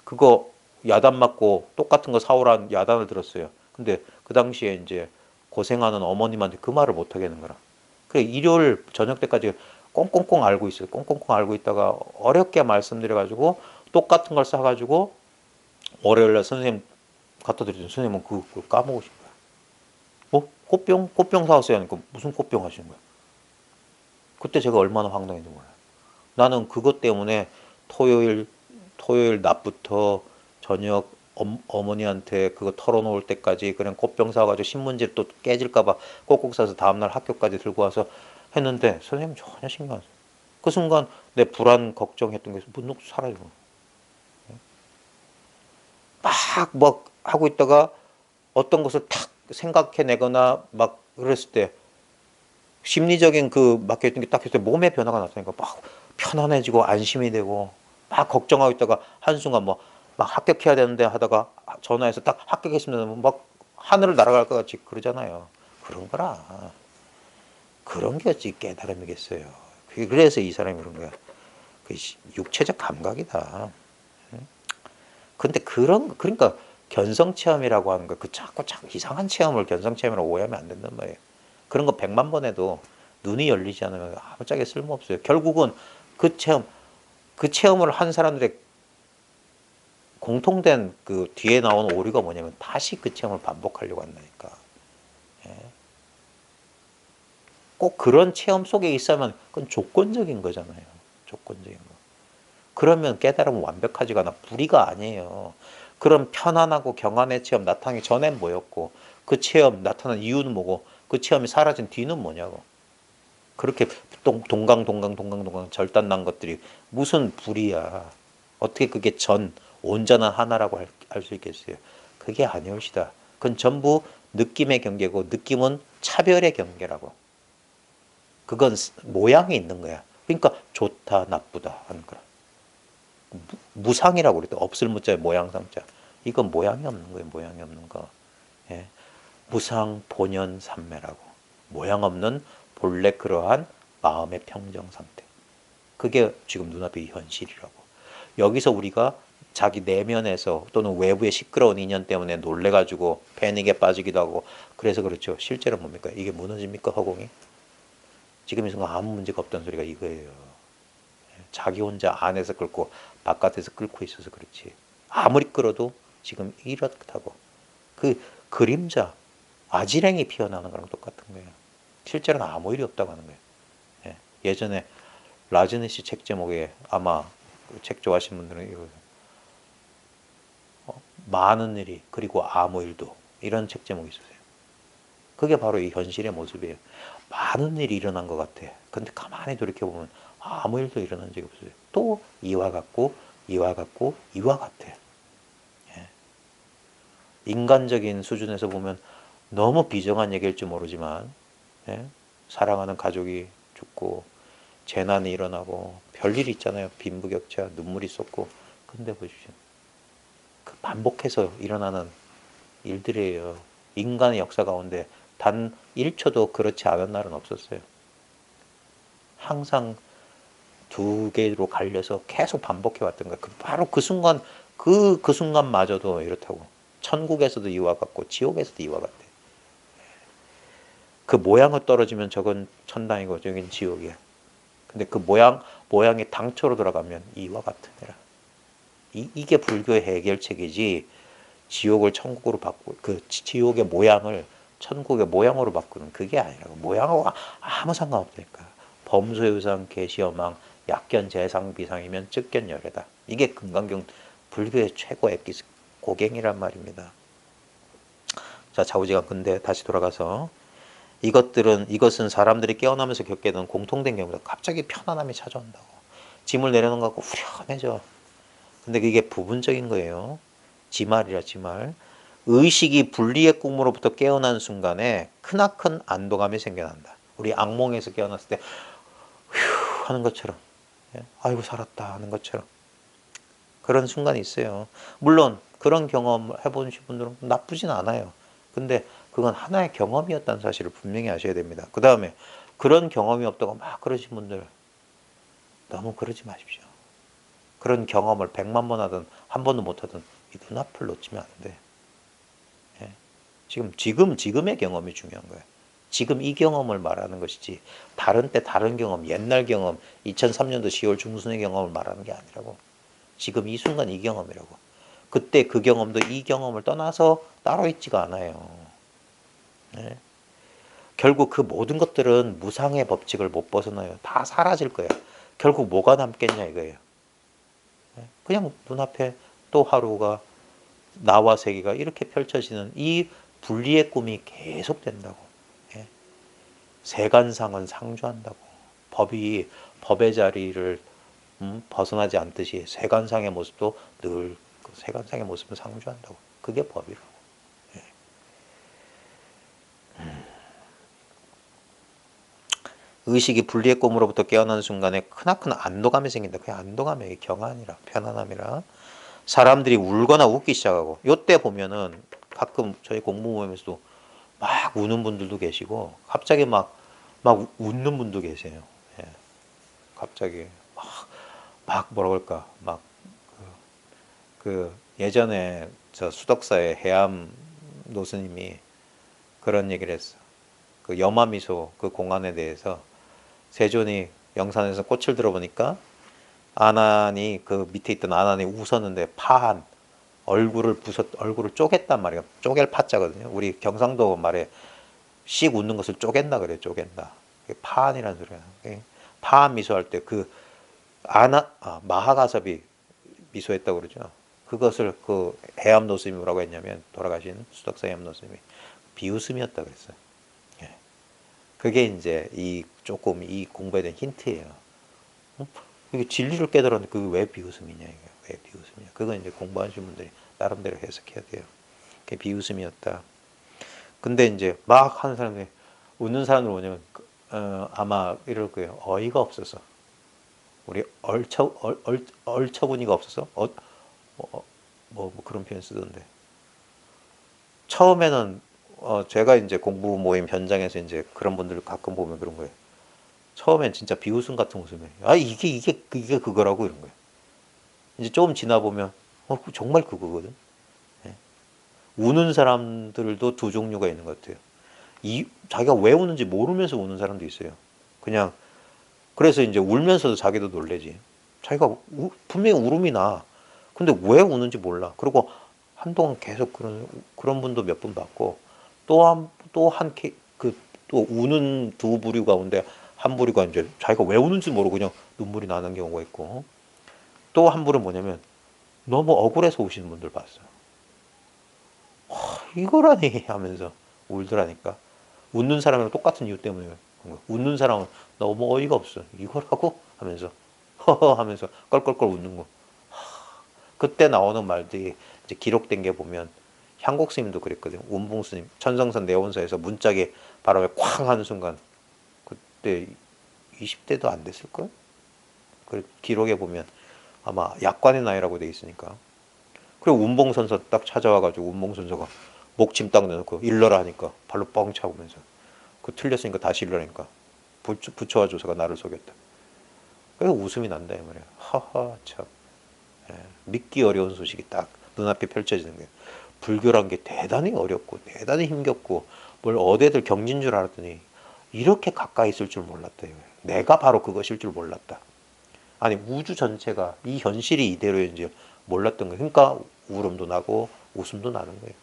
그거 야단 맞고 똑같은 거 사오란 야단을 들었어요. 근데 그 당시에 이제 고생하는 어머님한테 그 말을 못 하겠는 거라. 그래 일요일 저녁 때까지 꽁꽁꽁 알고 있어요. 꽁꽁꽁 알고 있다가 어렵게 말씀드려가지고 똑같은 걸 싸가지고 월요일 날 선생님 갖다 드리더니 선생님은 그걸 까먹으신 거야. 꽃병 사왔어요 하니까 무슨 꽃병 하시는 거야. 그때 제가 얼마나 황당했는지 몰라요. 나는 그것 때문에 토요일 낮부터 저녁 어머니한테 그거 털어놓을 때까지 그냥 꽃병 사가지고 신문지 또 깨질까봐 꼭꼭 싸서 다음날 학교까지 들고 와서 했는데 선생님 전혀 신경 안 써요. 그 순간 내 불안 걱정했던 게 문득 사라지고 막 하고 있다가 어떤 것을 탁 생각해내거나 막 그랬을 때 심리적인 그 막혀있던 게 딱 했을 때 몸의 변화가 나타나니까 막 편안해지고 안심이 되고 막 걱정하고 있다가 한순간 뭐 막 합격해야 되는데 하다가 전화해서 딱 합격했으면 막 하늘을 날아갈 것 같이 그러잖아요. 그런 거라. 그런 게 어찌 깨달음이겠어요. 그래서 이 사람이 그런 거야. 그 육체적 감각이다. 근데 그러니까 견성 체험이라고 하는 거, 그 자꾸 이상한 체험을 견성 체험이라고 오해하면 안 된단 말이에요. 그런 거 100만 번 해도 눈이 열리지 않으면 아무짝에 쓸모없어요. 결국은 그 체험을 한 사람들의 공통된 그 뒤에 나오는 오류가 뭐냐면 다시 그 체험을 반복하려고 한다니까. 예. 꼭 그런 체험 속에 있어야만 그건 조건적인 거잖아요. 조건적인 거. 그러면 깨달음은 완벽하지가 않아. 불의가 아니에요. 그런 편안하고 경안의 체험 나타나기 전엔 뭐였고 그 체험 나타난 이유는 뭐고 그 체험이 사라진 뒤는 뭐냐고. 그렇게 동강 절단 난 것들이 무슨 불이야. 어떻게 그게 온전한 하나라고 할 수 있겠어요. 그게 아니올시다. 그건 전부 느낌의 경계고 느낌은 차별의 경계라고. 그건 모양이 있는 거야. 그러니까 좋다 나쁘다 하는 거야. 무상이라고 그랬다. 없을 무자에 모양상자. 이건 모양이 없는 거예요. 모양이 없는 거. 예. 무상 본연 삼매라고. 모양 없는 본래 그러한 마음의 평정 상태. 그게 지금 눈앞의 현실이라고. 여기서 우리가 자기 내면에서 또는 외부의 시끄러운 인연 때문에 놀래가지고 패닉에 빠지기도 하고 그래서 그렇죠. 실제로 뭡니까? 이게 무너집니까? 허공이? 지금 이 순간 아무 문제가 없다는 소리가 이거예요. 자기 혼자 안에서 끌고 바깥에서 끌고 있어서 그렇지. 아무리 끌어도 지금 이렇다고. 그 그림자, 아지랭이 피어나는 거랑 똑같은 거예요. 실제로는 아무 일이 없다고 하는 거예요. 예전에 라즈니 씨 책 제목에 아마 책 좋아하시는 분들은 이거 많은 일이 그리고 아무 일도 이런 책 제목이 있으세요. 그게 바로 이 현실의 모습이에요. 많은 일이 일어난 것 같아. 근데 가만히 돌이켜보면 아무 일도 일어난 적이 없어요. 또 이와 같고 이와 같고 이와 같아. 예. 인간적인 수준에서 보면 너무 비정한 얘기일지 모르지만 예? 사랑하는 가족이 죽고 재난이 일어나고 별일이 있잖아요. 빈부격차, 눈물이 쏟고. 근데 보십시오. 그 반복해서 일어나는 일들이에요. 인간의 역사 가운데 단 1초도 그렇지 않은 날은 없었어요. 항상 두 개로 갈려서 계속 반복해 왔던 거예요. 바로 그 순간, 그 순간마저도 이렇다고. 천국에서도 이와 같고, 지옥에서도 이와 같아. 그 모양을 떨어지면 저건 천당이고, 저긴 지옥이야. 근데 그 모양이 당초로 돌아가면 이와 같으니라. 이게 불교의 해결책이지, 지옥을 천국으로 바꾸고, 그 지옥의 모양을 천국의 모양으로 바꾸는 그게 아니라고. 모양하고 아무 상관없다니까. 범소유상 계시여망 약견 재상 비상이면 즉견 열애다. 이게 금강경 불교의 최고 엑기스 고갱이란 말입니다. 자, 좌우지간 근데 다시 돌아가서 이것은 사람들이 깨어나면서 겪게 되는 공통된 경우다. 갑자기 편안함이 찾아온다고. 짐을 내려놓은 것 같고 후련해져. 근데 그게 부분적인 거예요. 지말이라 지말. 의식이 분리의 꿈으로부터 깨어난 순간에 크나큰 안도감이 생겨난다. 우리 악몽에서 깨어났을 때 휴 하는 것처럼 아이고 살았다 하는 것처럼 그런 순간이 있어요. 물론 그런 경험을 해보신 분들은 나쁘진 않아요. 근데 그건 하나의 경험이었다는 사실을 분명히 아셔야 됩니다. 그 다음에 그런 경험이 없다고 막 그러신 분들 너무 그러지 마십시오. 그런 경험을 100만 번 하든 한 번도 못 하든 이 눈앞을 놓치면 안 돼. 예. 지금의 경험이 중요한 거예요. 지금 이 경험을 말하는 것이지 다른 때 다른 경험, 옛날 경험, 2003년도 10월 중순의 경험을 말하는 게 아니라고. 지금 이 순간 이 경험이라고. 그때 그 경험도 이 경험을 떠나서 따로 있지가 않아요. 네. 결국 그 모든 것들은 무상의 법칙을 못 벗어나요. 다 사라질 거예요. 결국 뭐가 남겠냐 이거예요. 네. 그냥 눈앞에 또 하루가 나와 세계가 이렇게 펼쳐지는 이 분리의 꿈이 계속된다고. 예. 세간상은 상주한다고. 법의 자리를 벗어나지 않듯이 세간상의 모습도 늘 그 세간상의 모습을 상주한다고. 그게 법이라고. 예. 의식이 분리의 꿈으로부터 깨어나는 순간에 크나큰 안도감이 생긴다. 그게 안도감이 경안이라 편안함이라. 사람들이 울거나 웃기 시작하고 요때 보면은 가끔 저희 공부 모임에서도 막 우는 분들도 계시고 갑자기 막 웃는 분도 계세요. 예. 갑자기 막 뭐라 그럴까 그 예전에 저 수덕사의 해암 노스님이 그런 얘기를 했어. 그 염화미소 그 공안에 대해서 세존이 영산에서 꽃을 들어보니까 아난이 그 밑에 있던 아난이 웃었는데 파한 얼굴을 쪼갰단 말이에요. 쪼갤 파자거든요. 우리 경상도 말에 씩 웃는 것을 쪼갠다 그래요. 쪼갠다. 파한이라는 소리야. 파한 미소할 때 그 마하가섭이 미소했다고 그러죠. 그것을 그 해암노스님이 뭐라고 했냐면 돌아가신 수덕사 해암노스님이 비웃음이었다 그랬어요. 예. 그게 이제 조금 이 공부에 대한 힌트예요. 이게 진리를 깨달았는데 그게 왜 비웃음이냐 이게 왜 비웃음이냐. 그건 이제 공부하시는 분들이 나름대로 해석해야 돼요. 그게 비웃음이었다. 근데 이제 막 하는 사람들이 웃는 사람들 뭐냐면 아마 이럴 거예요. 어이가 없어서 우리 얼처분이가 없어서 뭐 그런 표현 쓰던데 처음에는 제가 이제 공부 모임 현장에서 이제 그런 분들 가끔 보면 그런 거예요. 처음엔 진짜 비웃음 같은 웃음이에요. 아 이게 그거라고 이런 거예요. 이제 조금 지나 보면 정말 그거거든. 예. 우는 사람들도 두 종류가 있는 것 같아요. 자기가 왜 우는지 모르면서 우는 사람도 있어요. 그냥 그래서 이제 울면서도 자기도 놀래지. 자기가 분명히 울음이 나. 근데 왜 우는지 몰라. 그리고 한동안 계속 그런 분도 몇 분 봤고 또 우는 두 부류 가운데 한 부류가 이제 자기가 왜 우는지 모르고 그냥 눈물이 나는 경우가 있고 또 한 부류는 뭐냐면 너무 억울해서 우시는 분들 봤어요. 이거라니 하면서 울더라니까. 웃는 사람이랑 똑같은 이유 때문에 웃는 사람은 너무 어이가 없어. 이거라고 하면서 허허 하면서 껄껄껄 웃는 거. 그때 나오는 말들이 이제 기록된 게 보면 향곡 스님도 그랬거든요. 운봉 스님 천성선 내원서에서 문짝에 바람에 쾅 하는 순간 그때 20대도 안 됐을 걸? 그 기록에 보면 아마 약관의 나이라고 돼 있으니까. 그리고 운봉선서 딱 찾아와가지고 운봉선서가 목침 딱 내놓고 일러라 하니까 발로 뻥 차고면서 그 틀렸으니까 다시 일러라니까 부처와 조사가 나를 속였다. 그래서 웃음이 난다 이 말이야. 하하 참. 예, 믿기 어려운 소식이 딱 눈앞에 펼쳐지는 거예요. 불교란 게 대단히 어렵고 대단히 힘겹고 뭘 어디들 경진 줄 알았더니 이렇게 가까이 있을 줄 몰랐다. 내가 바로 그것일 줄 몰랐다. 아니 우주 전체가 이 현실이 이대로인지 몰랐던 거예요. 그러니까 울음도 나고 웃음도 나는 거예요.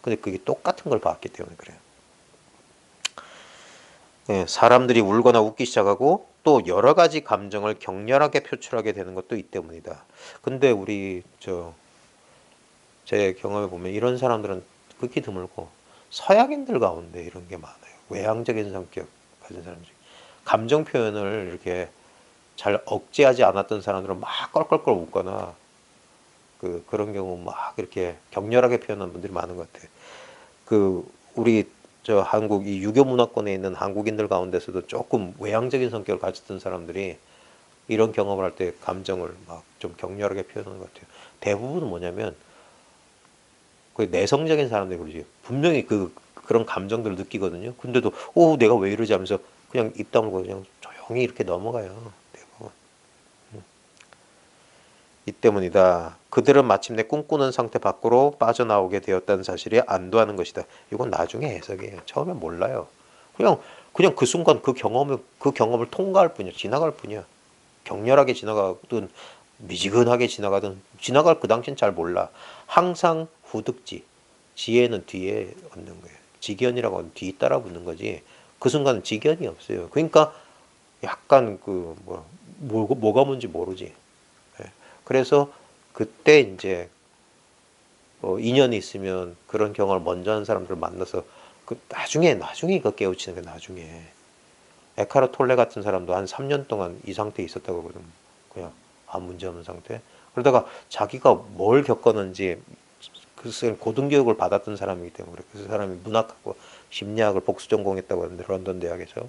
근데 그게 똑같은 걸 봤기 때문에 그래요. 예, 사람들이 울거나 웃기 시작하고 또 여러 가지 감정을 격렬하게 표출하게 되는 것도 이 때문이다. 근데 제 경험에 보면 이런 사람들은 극히 드물고 서양인들 가운데 이런 게 많아요. 외향적인 성격 가진 사람들. 감정 표현을 이렇게 잘 억제하지 않았던 사람들은 막 껄껄껄 웃거나 그런 경우 막 이렇게 격렬하게 표현하는 분들이 많은 것 같아요. 우리 한국 이 유교 문화권에 있는 한국인들 가운데서도 조금 외향적인 성격을 가졌던 사람들이 이런 경험을 할 때 감정을 막 좀 격렬하게 표현하는 것 같아요. 대부분은 뭐냐면 그 내성적인 사람들이 그러지. 분명히 그런 감정들을 느끼거든요. 근데도 내가 왜 이러지 하면서 그냥 입 다물고 그냥 조용히 이렇게 넘어가요. 대부분. 이 때문이다. 그들은 마침내 꿈꾸는 상태 밖으로 빠져나오게 되었다는 사실에 안도하는 것이다. 이건 나중에 해석이에요. 처음엔 몰라요. 그냥 그 순간 그 경험을 통과할 뿐이야. 지나갈 뿐이야. 격렬하게 지나가든 미지근하게 지나갈 그 당시엔 잘 몰라. 항상 후득지. 지혜는 뒤에 얻는 거예요. 지견이라고 하면 뒤 따라 붙는 거지. 그 순간은 지견이 없어요. 그러니까 약간 뭐가 뭔지 모르지. 예. 그래서 그때 이제 인연이 있으면 그런 경험을 먼저 하는 사람들을 만나서 나중에 이거 깨우치는 게 나중에. 에카르 톨레 같은 사람도 한 3년 동안 이 상태에 있었다고 그러거든. 그냥 아무 문제 없는 상태. 그러다가 자기가 뭘 겪었는지 그 고등교육을 받았던 사람이기 때문에 그 사람이 문학하고 심리학을 복수 전공했다고 하는데 런던 대학에서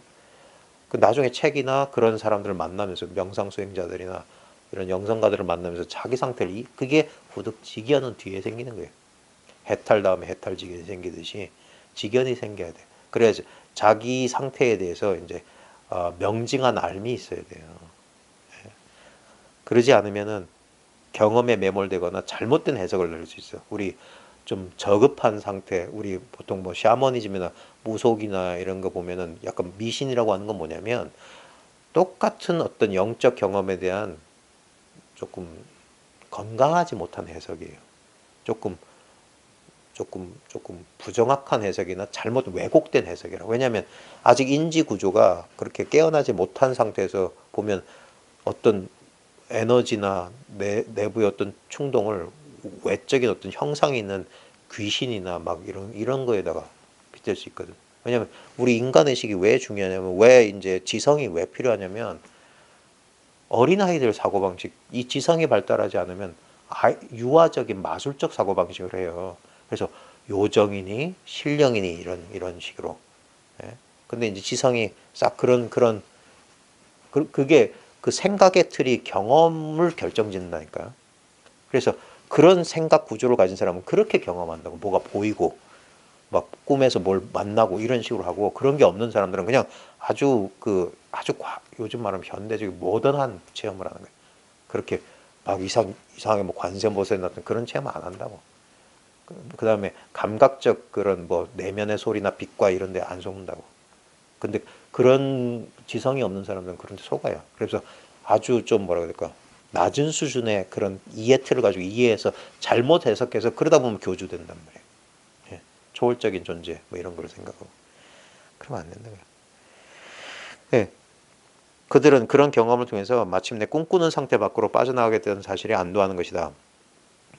그 나중에 책이나 그런 사람들을 만나면서 명상 수행자들이나 이런 영성가들을 만나면서 자기 상태를 그게 후득지견은 뒤에 생기는 거예요. 해탈 다음에 해탈지견이 생기듯이 지견이 생겨야 돼. 그래야지 자기 상태에 대해서 이제 명징한 알미 있어야 돼요. 그러지 않으면은 경험에 매몰되거나 잘못된 해석을 내릴 수 있어요. 우리 좀 저급한 상태, 우리 보통 뭐 샤머니즘이나 무속이나 이런 거 보면은 약간 미신이라고 하는 건 뭐냐면 똑같은 어떤 영적 경험에 대한 조금 건강하지 못한 해석이에요. 조금 부정확한 해석이나 잘못 왜곡된 해석이라. 왜냐하면 아직 인지 구조가 그렇게 깨어나지 못한 상태에서 보면 어떤 에너지나 내부의 어떤 충동을 외적인 어떤 형상이 있는 귀신이나 막 이런 거에다가 빗댈 수 있거든. 왜냐면 우리 인간 의식이 왜 중요하냐면 왜 이제 지성이 왜 필요하냐면 어린아이들 사고방식, 이 지성이 발달하지 않으면 유아적인 마술적 사고방식을 해요. 그래서 요정이니 신령이니 이런 식으로. 예. 근데 이제 지성이 싹 그게 그 생각의 틀이 경험을 결정짓는다니까요. 그래서 그런 생각 구조를 가진 사람은 그렇게 경험한다고. 뭐가 보이고 막 꿈에서 뭘 만나고 이런 식으로 하고, 그런 게 없는 사람들은 그냥 요즘 말하면 현대적인 모던한 체험을 하는 거예요. 그렇게 막 이상하게 뭐 관세음보살 같은 그런 체험 안 한다고. 그 다음에 감각적 그런 뭐 내면의 소리나 빛과 이런 데 안 속는다고. 근데 그런 지성이 없는 사람들은 그런 데 속아요. 그래서 아주 좀 뭐라 그럴까, 낮은 수준의 그런 이해 틀을 가지고 이해해서 잘못 해석해서 그러다 보면 교주된단 말이에요. 예. 초월적인 존재 뭐 이런 걸 생각하고 그러면 안 된다. 예. 그들은 그런 경험을 통해서 마침내 꿈꾸는 상태 밖으로 빠져나가게 된 사실에 안도하는 것이다.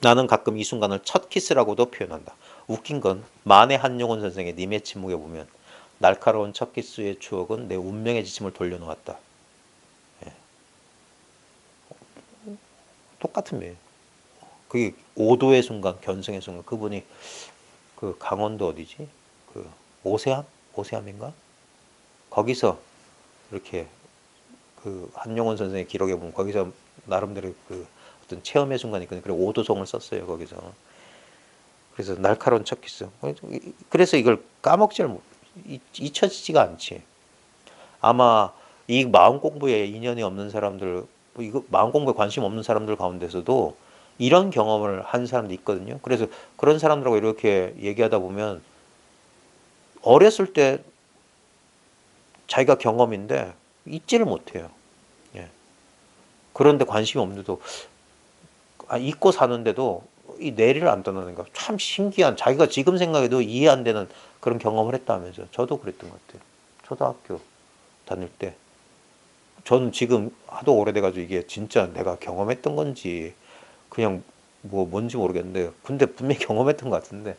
나는 가끔 이 순간을 첫 키스라고도 표현한다. 웃긴 건 만해 한용운 선생의 님의 침묵에 보면 날카로운 첫 키스의 추억은 내 운명의 지침을 돌려놓았다. 예. 똑같은 면. 그게 오도의 순간, 견성의 순간. 그분이 그 강원도 어디지? 그 오세암인가? 거기서 이렇게 그 한용운 선생의 기록에 보면 거기서 나름대로 그 어떤 체험의 순간이 있거든요. 그리고 오도송을 썼어요 거기서. 그래서 날카로운 첫 키스. 그래서 이걸 잊혀지지가 않지. 아마 이 마음 공부에 인연이 없는 사람들, 이거 마음 공부에 관심 없는 사람들 가운데서도 이런 경험을 한 사람도 있거든요. 그래서 그런 사람들하고 이렇게 얘기하다 보면 어렸을 때 자기가 경험인데 잊지를 못해요. 예. 그런데 관심이 없는데도 잊고 사는데도 이 뇌리를 안 떠나는 거 참 신기한, 자기가 지금 생각해도 이해 안 되는 그런 경험을 했다면서. 저도 그랬던 것 같아요. 초등학교 다닐 때. 저는 지금 하도 오래돼가지고 이게 진짜 내가 경험했던 건지 그냥 뭐 뭔지 모르겠는데, 근데 분명히 경험했던 것 같은데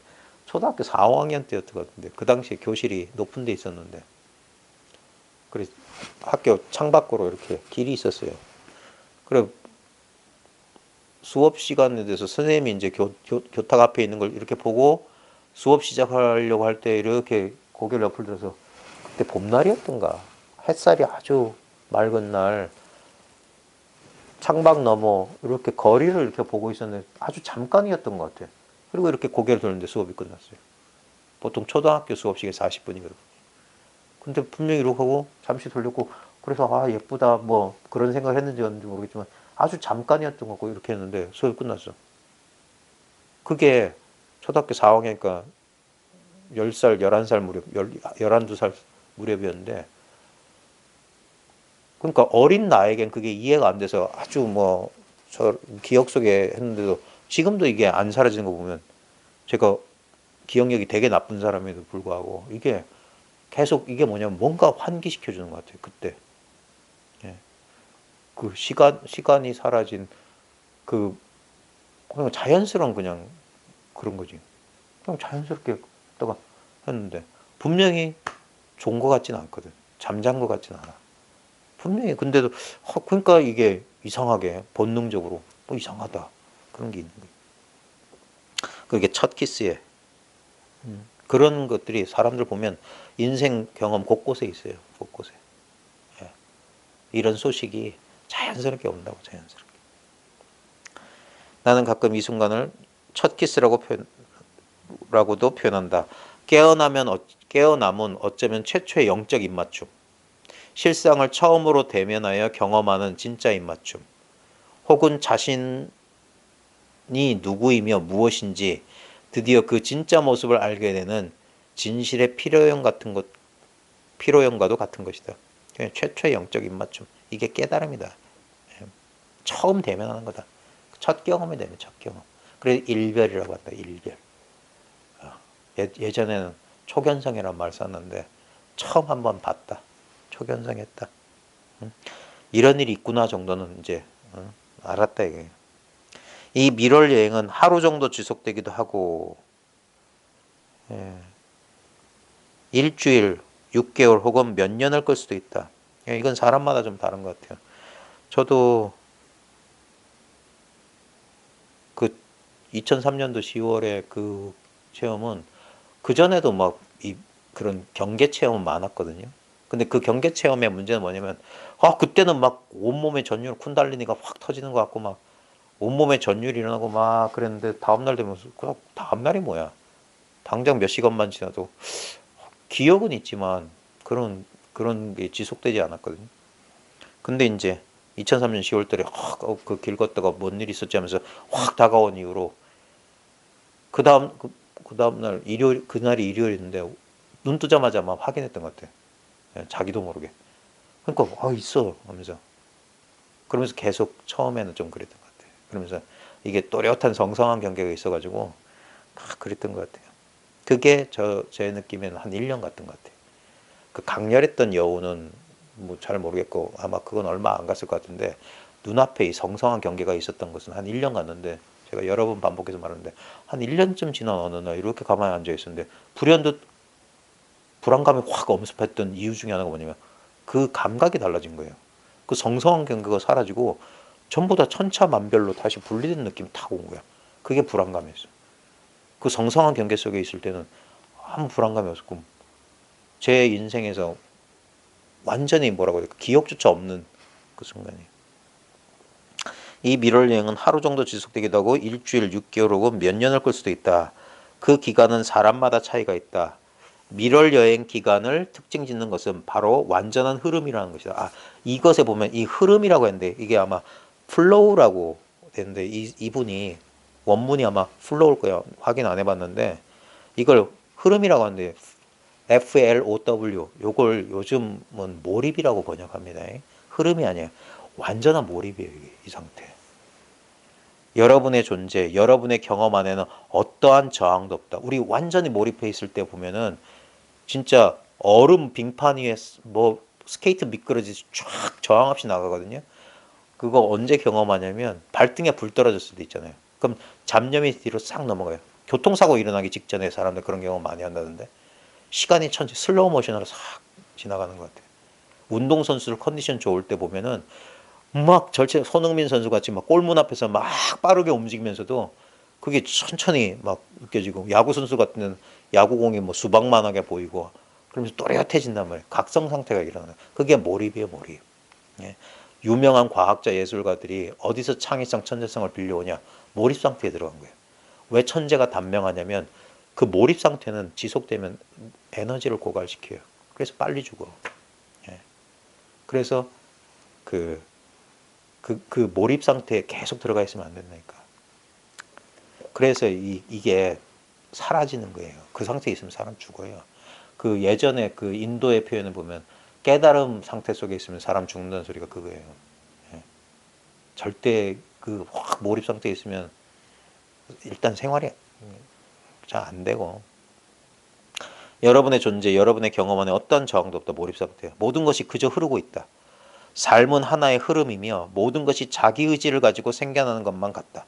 초등학교 4, 5학년 때였던 것 같은데 그 당시에 교실이 높은 데 있었는데 그래 학교 창밖으로 이렇게 길이 있었어요. 그래 수업 시간에 대해서 선생님이 이제 교탁 앞에 있는 걸 이렇게 보고 수업 시작하려고 할 때 이렇게 고개를 옆을 들어서, 그때 봄날이었던가 햇살이 아주 맑은 날 창밖 너머 이렇게 거리를 이렇게 보고 있었는데 아주 잠깐이었던 것 같아요. 그리고 이렇게 고개를 돌리는데 수업이 끝났어요. 보통 초등학교 수업 시간이 40분이거든요. 근데 분명히 이렇게 하고 잠시 돌렸고, 그래서 아 예쁘다 뭐 그런 생각을 했는지 모르겠지만 아주 잠깐이었던 거고 이렇게 했는데 수업이 끝났어. 그게 초등학교 4학년이니까 10살, 11살 무렵, 12살 무렵이었는데, 그러니까 어린 나에겐 그게 이해가 안 돼서 아주 뭐 저 기억 속에 했는데도 지금도 이게 안 사라지는 거 보면 제가 기억력이 되게 나쁜 사람에도 불구하고 이게 계속 이게 뭐냐면 뭔가 환기시켜 주는 것 같아요. 그때. 예. 그 시간이 사라진 그 그냥 자연스러운 그냥 그런 거지. 그냥 자연스럽게 했다가 했는데 분명히 좋은 것 같지는 않거든. 잠잔 것 같지는 않아. 분명히 근데도 그러니까 이게 이상하게 본능적으로 뭐 이상하다 그런 게 있는 거예요. 그게 첫 키스에 그런 것들이 사람들 보면 인생 경험 곳곳에 있어요. 곳곳에. 예. 이런 소식이 자연스럽게 온다고 자연스럽게. 나는 가끔 이 순간을 첫 키스라고도 표현한다. 깨어남은 어쩌면 최초의 영적 입맞춤. 실상을 처음으로 대면하여 경험하는 진짜 입맞춤. 혹은 자신이 누구이며 무엇인지 드디어 그 진짜 모습을 알게 되는 진실의 피로연과도 같은 것이다. 최초의 영적 입맞춤. 이게 깨달음이다. 처음 대면하는 거다. 첫 경험이 되면 첫 경험. 그래서 일별이라고 한다. 일별. 예전에는 초견성이라는 말 썼는데 처음 한번 봤다. 초견성했다. 이런 일이 있구나 정도는 이제 알았다 이게. 이 미럴 여행은 하루 정도 지속되기도 하고 일주일, 6개월 혹은 몇 년을 끌 수도 있다. 이건 사람마다 좀 다른 것 같아요. 저도 그 2003년도 10월에 그 체험은 그전에도 막 그런 경계 체험은 많았거든요. 근데 그 경계 체험의 문제는 뭐냐면 그때는 막 온몸에 전율 쿤달리니가 확 터지는 것 같고 막 온몸에 전율이 일어나고 막 그랬는데 다음날 되면 그 다음날이 뭐야. 당장 몇 시간만 지나도 기억은 있지만 그런 게 지속되지 않았거든요. 근데 이제 2003년 10월 달에 그 길 걷다가 뭔 일이 있었지 하면서 확 다가온 이후로 그 다음 날 그날이 일요일인데 눈 뜨자마자 막 확인했던 것 같아. 자기도 모르게. 그러니까 있어 하면서 그러면서 계속 처음에는 좀 그랬던 것 같아. 그러면서 이게 또렷한 성성한 경계가 있어가지고 막 그랬던 것 같아요. 그게 제 느낌에는 한 1년 같은 것 같아요. 그 강렬했던 여우는 뭐 잘 모르겠고 아마 그건 얼마 안 갔을 것 같은데 눈앞에 이 성성한 경계가 있었던 것은 한 1년 갔는데 제가 여러 번 반복해서 말하는데 한 1년쯤 지난 어느 날 이렇게 가만히 앉아 있었는데 불현듯 불안감이 확 엄습했던 이유 중에 하나가 뭐냐면 그 감각이 달라진 거예요. 그 성성한 경계가 사라지고 전부 다 천차만별로 다시 분리된 느낌이 탁 온 거야. 그게 불안감이었어. 그 성성한 경계 속에 있을 때는 아무 불안감이 없었고 제 인생에서 완전히 뭐라고 해야 될까 기억조차 없는 그 순간이에요. 이 미럴 여행은 하루 정도 지속되기도 하고 일주일, 6개월 혹은 몇 년을 끌 수도 있다. 그 기간은 사람마다 차이가 있다. 미럴 여행 기간을 특징 짓는 것은 바로 완전한 흐름이라는 것이다. 이것에 보면 이 흐름이라고 했는데 이게 아마 플로우라고 되는데 이분이 원문이 아마 플로우일 거예요. 확인 안 해봤는데 이걸 흐름이라고 하는데 FLOW 요걸 요즘은 몰입이라고 번역합니다. 흐름이 아니에요. 완전한 몰입이에요. 이 상태. 여러분의 존재, 여러분의 경험 안에는 어떠한 저항도 없다. 우리 완전히 몰입해 있을 때 보면은 진짜 얼음 빙판 위에 뭐 스케이트 미끄러지듯이 쫙 저항 없이 나가거든요. 그거 언제 경험하냐면 발등에 불 떨어졌을 때 있잖아요. 그럼 잡념이 뒤로 싹 넘어가요. 교통사고 일어나기 직전에 사람들 그런 경험 많이 한다는데 시간이 천천히 슬로우 모션으로 싹 지나가는 것 같아요. 운동선수들 컨디션 좋을 때 보면은 막 손흥민 선수 같이 막 골문 앞에서 막 빠르게 움직이면서도 그게 천천히 막 느껴지고 야구 선수 같은 야구공이 뭐 수박만하게 보이고 그러면서 또렷해진단 말이에요. 각성 상태가 일어나요. 그게 몰입이에요, 몰입. 예. 유명한 과학자 예술가들이 어디서 창의성, 천재성을 빌려오냐? 몰입 상태에 들어간 거예요. 왜 천재가 단명하냐면 그 몰입 상태는 지속되면 에너지를 고갈시켜요. 그래서 빨리 죽어. 예. 그래서 그 몰입 상태에 계속 들어가 있으면 안 된다니까. 그래서 이게 사라지는 거예요. 그 상태에 있으면 사람 죽어요. 그 예전에 그 인도의 표현을 보면 깨달음 상태 속에 있으면 사람 죽는다는 소리가 그거예요. 예. 절대 그 확 몰입 상태에 있으면 일단 생활이 잘 안 되고, 여러분의 존재, 여러분의 경험 안에 어떤 저항도 없다. 몰입 상태야. 모든 것이 그저 흐르고 있다. 삶은 하나의 흐름이며 모든 것이 자기 의지를 가지고 생겨나는 것만 같다.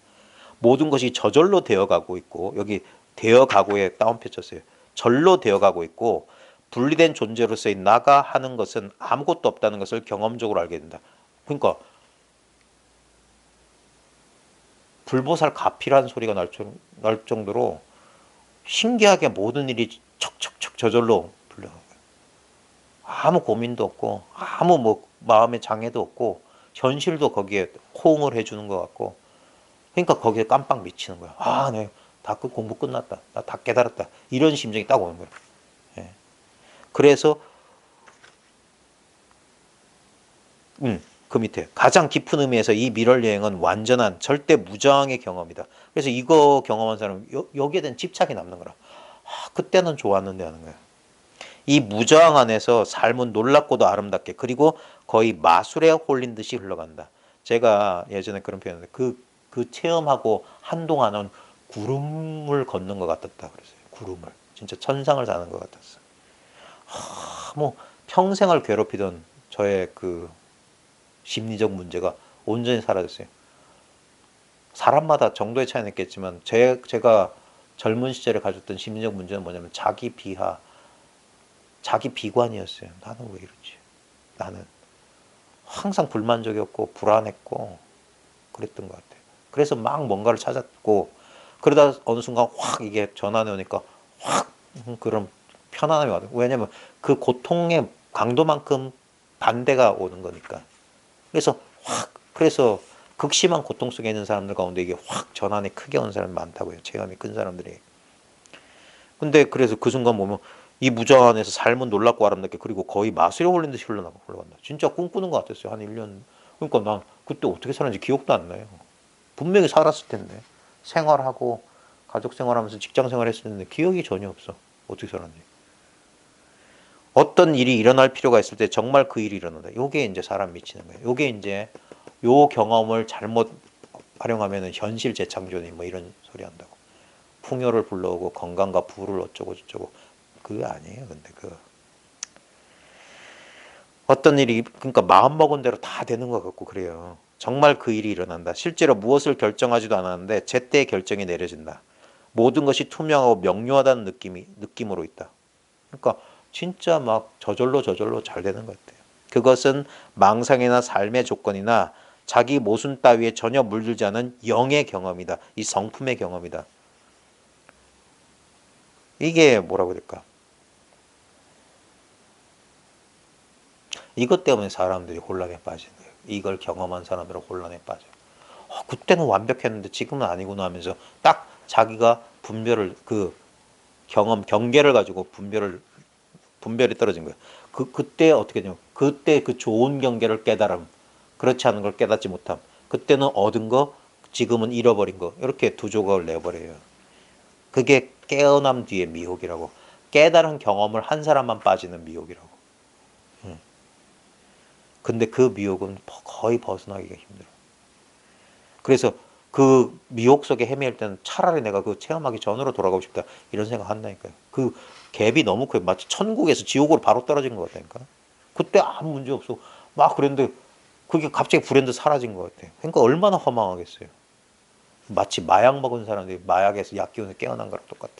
모든 것이 저절로 되어가고 있고, 여기 되어가고에 따옴표 쳤어요. 절로 되어가고 있고, 분리된 존재로서의 나가 하는 것은 아무것도 없다는 것을 경험적으로 알게 된다. 그러니까 불보살 가피라는 소리가 날 정도로 신기하게 모든 일이 척척척 저절로 풀려가고, 아무 고민도 없고 아무 뭐 마음의 장애도 없고 현실도 거기에 호응을 해주는 것 같고, 그러니까 거기에 깜빡 미치는 거야. 아, 네, 다 공부 끝났다. 나 다 깨달았다. 이런 심정이 딱 오는 거야. 예. 그래서 그 밑에 가장 깊은 의미에서 이 미럴 여행은 완전한 절대 무저항의 경험이다. 그래서 이거 경험한 사람은 여기에 대한 집착이 남는 거라. 아, 그때는 좋았는데 하는 거야. 이 무저항 안에서 삶은 놀랍고도 아름답게, 그리고 거의 마술에 홀린 듯이 흘러간다. 제가 예전에 그런 표현을, 그 체험하고 한동안은 구름을 걷는 것 같았다 그랬어요. 구름을. 진짜 천상을 사는 것 같았어. 뭐 평생을 괴롭히던 저의 그 심리적 문제가 온전히 사라졌어요. 사람마다 정도의 차이는 있겠지만 제가 젊은 시절에 가졌던 심리적 문제는 뭐냐면 자기 비하, 자기 비관이었어요. 나는 왜 이러지? 나는 항상 불만족이었고 불안했고 그랬던 것 같아요. 그래서 막 뭔가를 찾았고, 그러다 어느 순간 확 이게 전환해 오니까 확 그런 편안함이 와요. 왜냐면 그 고통의 강도만큼 반대가 오는 거니까. 그래서 극심한 고통 속에 있는 사람들 가운데 이게 확 전환이 크게 오는 사람이 많다고요. 체험이 큰 사람들이. 근데 그래서 그 순간 보면 이 무저 안에서 삶은 놀랍고 아름답게, 그리고 거의 마술에 홀린 듯이 흘러간다. 진짜 꿈꾸는 것 같았어요. 한 1년. 그러니까 난 그때 어떻게 살았는지 기억도 안 나요. 분명히 살았을 텐데. 생활하고 가족 생활하면서 직장 생활했을 텐데 기억이 전혀 없어. 어떻게 살았는지. 어떤 일이 일어날 필요가 있을 때 정말 그 일이 일어난다. 요게 이제 사람 미치는 거예요. 요게 이제 요 경험을 잘못 활용하면 현실 재창조니 뭐 이런 소리 한다고. 풍요를 불러오고 건강과 부를 어쩌고 저쩌고. 그게 아니에요. 근데 어떤 일이, 그러니까 마음 먹은 대로 다 되는 것 같고 그래요. 정말 그 일이 일어난다. 실제로 무엇을 결정하지도 않았는데 제때 결정이 내려진다. 모든 것이 투명하고 명료하다는 느낌으로 있다. 그러니까 진짜 막 저절로 잘 되는 것 같아요. 그것은 망상이나 삶의 조건이나 자기 모순 따위에 전혀 물들지 않은 영의 경험이다. 이 성품의 경험이다. 이게 뭐라고 해야 될까? 이것 때문에 사람들이 혼란에 빠지는 거예요. 이걸 경험한 사람들은 혼란에 빠져요. 그때는 완벽했는데 지금은 아니구나 하면서 딱 자기가 분별을, 그 경계를 가지고 분별이 떨어진 거예요. 그때 어떻게 되냐면, 그때 그 좋은 경계를 깨달음, 그렇지 않은 걸 깨닫지 못함. 그때는 얻은 거, 지금은 잃어버린 거, 이렇게 두 조각을 내버려요. 그게 깨어남 뒤의 미혹이라고. 깨달은 경험을 한 사람만 빠지는 미혹이라고. 근데 그 미혹은 거의 벗어나기가 힘들어. 그래서 그 미혹 속에 헤맬 때는 차라리 내가 그 체험하기 전으로 돌아가고 싶다, 이런 생각 한다니까요. 그 갭이 너무 커요. 마치 천국에서 지옥으로 바로 떨어진 것 같다니까. 그때 아무 문제 없어. 막 그랬는데 그게 갑자기 불현듯 사라진 것 같아요. 그러니까 얼마나 허망하겠어요. 마치 마약 먹은 사람들이 마약에서 약 기운에 깨어난 거랑 똑같아.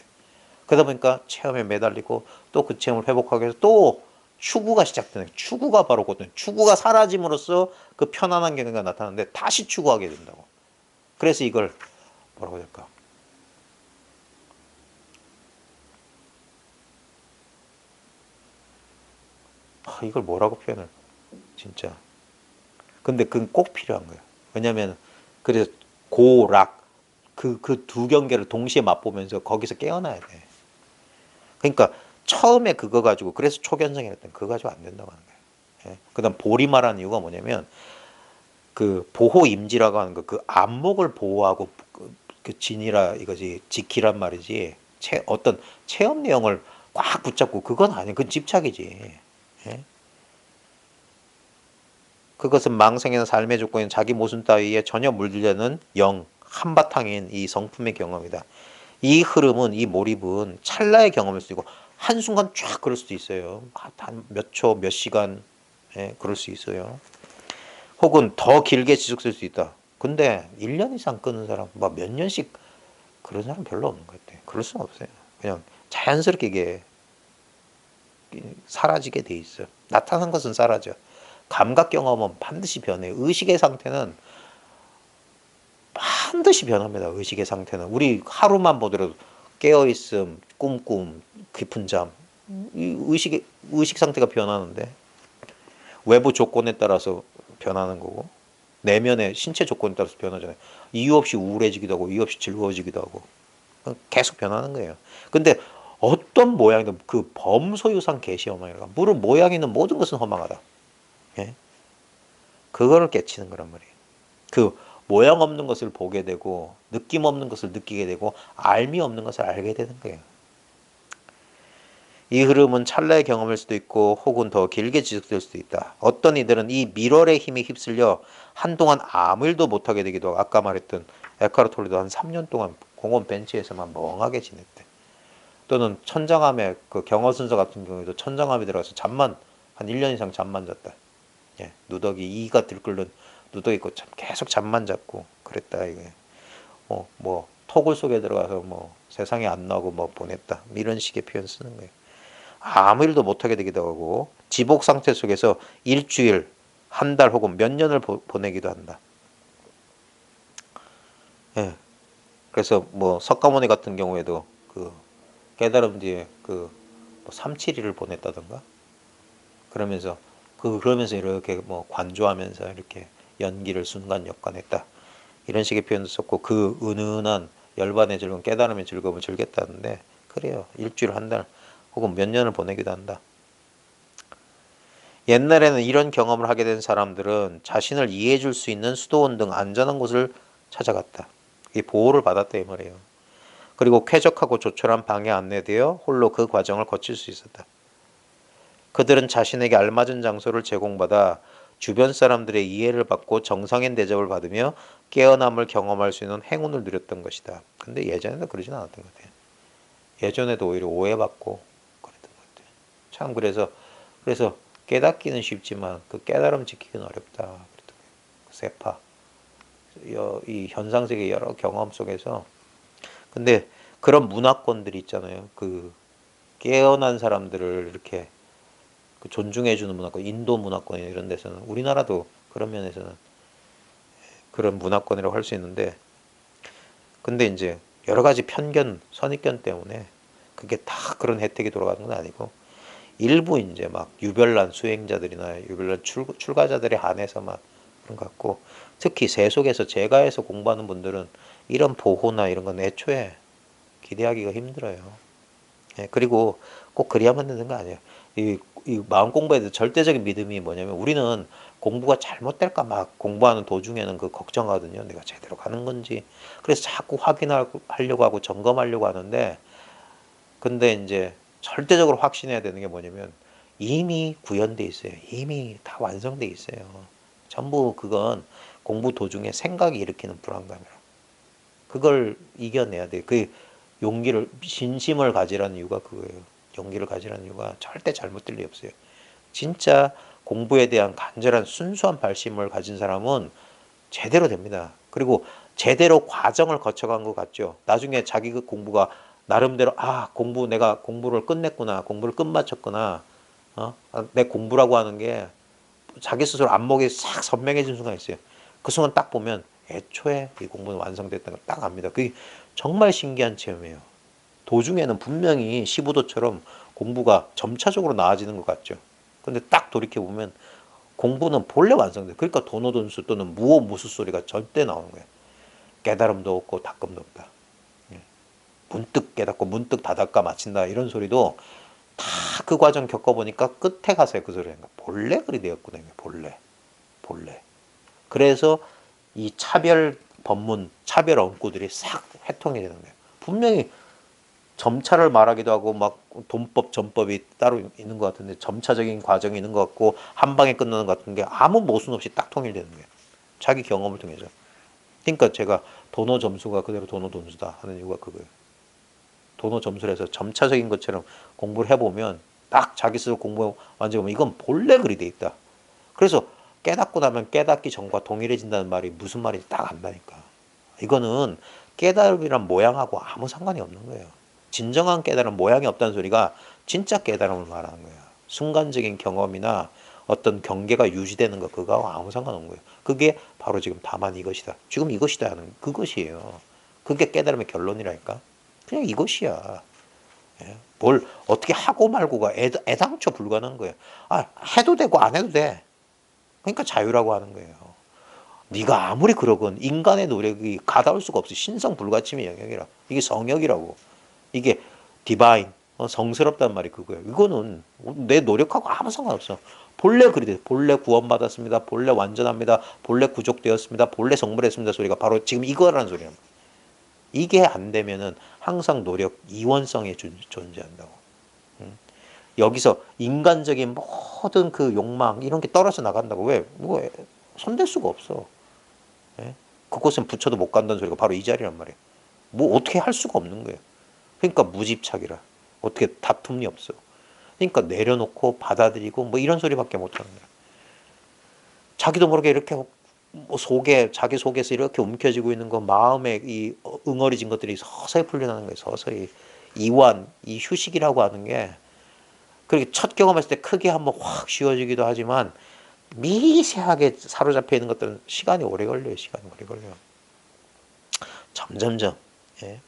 그러다 보니까 체험에 매달리고 또 그 체험을 회복하기 위해서 또 추구가 시작되는 거예요. 추구가 바로 거든. 추구가 사라짐으로써 그 편안한 경우가 나타나는데 다시 추구하게 된다고. 그래서 이걸 뭐라고 해야 될까? 이걸 뭐라고 표현을, 진짜. 근데 그건 꼭 필요한 거예요. 왜냐면 그래서 고락, 그 두 경계를 동시에 맛보면서 거기서 깨어나야 돼. 그러니까 처음에 그거 가지고 그래서 초견성이랬던 그거 가지고 안 된다고 하는 거예요. 예. 그다음 보리말하는 이유가 뭐냐면 그 보호임지라고 하는 거 그 안목을 보호하고 그 진이라 이거지 지키란 말이지 어떤 체험 내용을 꽉 붙잡고 그건 아니야. 그건 집착이지. 예? 그것은 망생이나 삶의 조건인 자기 모순 따위에 전혀 물들려는 영 한바탕인 이 성품의 경험이다. 이 흐름은 이 몰입은 찰나의 경험일 수도 있고 한순간 쫙 그럴 수도 있어요. 한 몇 초, 몇 시간 그럴 수 있어요. 혹은 더 길게 지속될 수 있다. 근데 1년 이상 끄는 사람, 막 몇 년씩 그런 사람 별로 없는 것 같아. 그럴 수는 없어요. 그냥 자연스럽게 이게 사라지게 돼 있어요. 나타난 것은 사라져. 감각 경험은 반드시 변해. 의식의 상태는 반드시 변합니다. 의식의 상태는. 우리 하루만 보더라도 깨어있음, 꿈, 깊은 잠. 이 의식 상태가 변하는데 외부 조건에 따라서 변하는 거고 내면의 신체 조건에 따라서 변하잖아요. 이유 없이 우울해지기도 하고 이유 없이 즐거워지기도 하고 계속 변하는 거예요. 근데 어떤 모양이든 그 범소유상 계시허망이라 물은 모양이 있는 모든 것은 허망하다. 예? 그거를 깨치는 거란 말이에요. 그 모양 없는 것을 보게 되고 느낌 없는 것을 느끼게 되고 알미 없는 것을 알게 되는 거예요. 이 흐름은 찰나의 경험일 수도 있고 혹은 더 길게 지속될 수도 있다. 어떤 이들은 이 미럴의 힘에 휩쓸려 한동안 아무 일도 못하게 되기도 하고 아까 말했던 에카르 톨레도 한 3년 동안 공원 벤치에서만 멍하게 지냈대. 또는 천장암의 그 경허순서 같은 경우에도 천장암이 들어가서 잠만 한 1년 이상 잠만 잤다. 예, 누더기 이가 들끓는 누더기 있고 참 계속 잠만 잤고 그랬다 이게. 뭐 토굴 속에 들어가서 뭐 세상에 안 나오고 뭐 보냈다 이런 식의 표현 쓰는 거예요. 아무 일도 못하게 되기도 하고 지복 상태 속에서 일주일, 한 달 혹은 몇 년을 보내기도 한다. 예. 그래서 뭐 석가모니 같은 경우에도 그 깨달음 뒤에 그뭐 3, 7일을 보냈다던가 그러면서 이렇게 뭐 관조하면서 이렇게 연기를 순간 역관했다. 이런 식의 표현도 썼고 그 은은한 열반의 즐거움, 깨달음의 즐거움을 즐겼다는데 그래요. 일주일, 한 달 혹은 몇 년을 보내기도 한다. 옛날에는 이런 경험을 하게 된 사람들은 자신을 이해해 줄 수 있는 수도원 등 안전한 곳을 찾아갔다. 이 보호를 받았다 이 말이에요. 그리고 쾌적하고 조촐한 방에 안내되어 홀로 그 과정을 거칠 수 있었다. 그들은 자신에게 알맞은 장소를 제공받아 주변 사람들의 이해를 받고 정상인 대접을 받으며 깨어남을 경험할 수 있는 행운을 누렸던 것이다. 근데 예전에도 그러진 않았던 것 같아요. 예전에도 오히려 오해받고 그랬던 것 같아요. 참 그래서 깨닫기는 쉽지만 그 깨달음 지키기는 어렵다. 그랬던 거예요. 세파 이 현상세계 여러 경험 속에서 근데 그런 문화권들이 있잖아요. 그 깨어난 사람들을 이렇게 존중해주는 문화권, 인도 문화권 이런 데서는 우리나라도 그런 면에서는 그런 문화권이라고 할 수 있는데 근데 이제 여러 가지 편견, 선입견 때문에 그게 다 그런 혜택이 돌아가는 건 아니고 일부 이제 막 유별난 수행자들이나 유별난 출가자들에 한해서만 그런 것 같고 특히 세속에서 제가에서 공부하는 분들은 이런 보호나 이런 건 애초에 기대하기가 힘들어요. 예, 그리고 꼭 그래야만 되는 거 아니에요. 이 마음 공부에 대해서 절대적인 믿음이 뭐냐면 우리는 공부가 잘못될까 막 공부하는 도중에는 그 걱정하거든요. 내가 제대로 가는 건지. 그래서 자꾸 확인하려고 하고 점검하려고 하는데 근데 이제 절대적으로 확신해야 되는 게 뭐냐면 이미 구현돼 있어요. 이미 다 완성돼 있어요. 전부 그건 공부 도중에 생각이 일으키는 불안감이라. 그걸 이겨내야 돼. 그 용기를 진심을 가지라는 이유가 그거예요. 용기를 가지라는 이유가 절대 잘못될 리 없어요. 진짜 공부에 대한 간절한 순수한 발심을 가진 사람은 제대로 됩니다. 그리고 제대로 과정을 거쳐간 것 같죠. 나중에 자기 그 공부가 나름대로 내가 공부를 끝냈구나, 공부를 끝마쳤구나. 내 공부라고 하는 게 자기 스스로 안목이 싹 선명해진 순간 있어요. 그 순간 딱 보면 애초에 이 공부는 완성됐다는 걸 딱 압니다. 그게 정말 신기한 체험이에요. 도중에는 분명히 시부도처럼 공부가 점차적으로 나아지는 것 같죠. 근데 딱 돌이켜보면 공부는 본래 완성돼. 그러니까 도노돈수 또는 무오 무수 소리가 절대 나오는 거예요. 깨달음도 없고 닦음도 없다. 예. 문득 깨닫고 문득 다닦아 마친다 이런 소리도 다 그 과정 겪어보니까 끝에 가서 그 소리가 본래 그리 되었구나. 본래. 그래서 이 차별 법문, 차별 언구들이 싹 회통이 되는 거예요. 분명히 점차를 말하기도 하고 막 돈법, 전법이 따로 있는 것 같은데 점차적인 과정이 있는 것 같고 한 방에 끝나는 것 같은 게 아무 모순 없이 딱 통일되는 거예요. 자기 경험을 통해서. 그러니까 제가 도노 점수가 그대로 도노 돈수다 하는 이유가 그거예요. 도노 점수를 해서 점차적인 것처럼 공부를 해보면 딱 자기 스스로 공부 완전히 이건 본래 그리 돼 있다. 그래서 깨닫고 나면 깨닫기 전과 동일해진다는 말이 무슨 말인지 딱 안다니까. 이거는 깨달음이란 모양하고 아무 상관이 없는 거예요. 진정한 깨달음 모양이 없다는 소리가 진짜 깨달음을 말하는 거예요. 순간적인 경험이나 어떤 경계가 유지되는 거 그거하고 아무 상관없는 거예요. 그게 바로 지금 다만 이것이다. 지금 이것이다 하는 그것이에요. 그게 깨달음의 결론이라니까. 그냥 이것이야. 예? 뭘 어떻게 하고 말고가 애당초 불가능한 거예요. 아, 해도 되고 안 해도 돼. 그러니까 자유라고 하는 거예요. 네가 아무리 그러건 인간의 노력이 가다울 수가 없어. 신성 불가침의 영역이라. 이게 성역이라고. 이게 디바인, 성스럽단 말이 그거예요. 이거는 내 노력하고 아무 상관없어. 본래 그리 돼. 본래 구원받았습니다. 본래 완전합니다. 본래 구족되었습니다. 본래 성불했습니다. 소리가 바로 지금 이거라는 소리야. 이게 안 되면은 항상 노력 이원성에 존재한다고. 여기서 인간적인 모든 그 욕망 이런 게 떨어져 나간다고. 왜? 뭐 손댈 수가 없어. 예? 그곳은 부처도 못 간다는 소리가 바로 이 자리란 말이에요. 뭐 어떻게 할 수가 없는 거예요. 그러니까 무집착이라. 어떻게 다툼이 없어. 그러니까 내려놓고 받아들이고 뭐 이런 소리밖에 못 하는 거야. 자기도 모르게 이렇게 뭐 자기 속에서 이렇게 움켜쥐고 있는 거 마음에 이 응어리진 것들이 서서히 풀려나는 거예요. 서서히. 이완, 이 휴식이라고 하는 게 그렇게 첫 경험했을 때 크게 한번 확 쉬워지기도 하지만 미세하게 사로잡혀 있는 것들은 시간이 오래 걸려요. 시간이 오래 걸려요. 점점점. 예.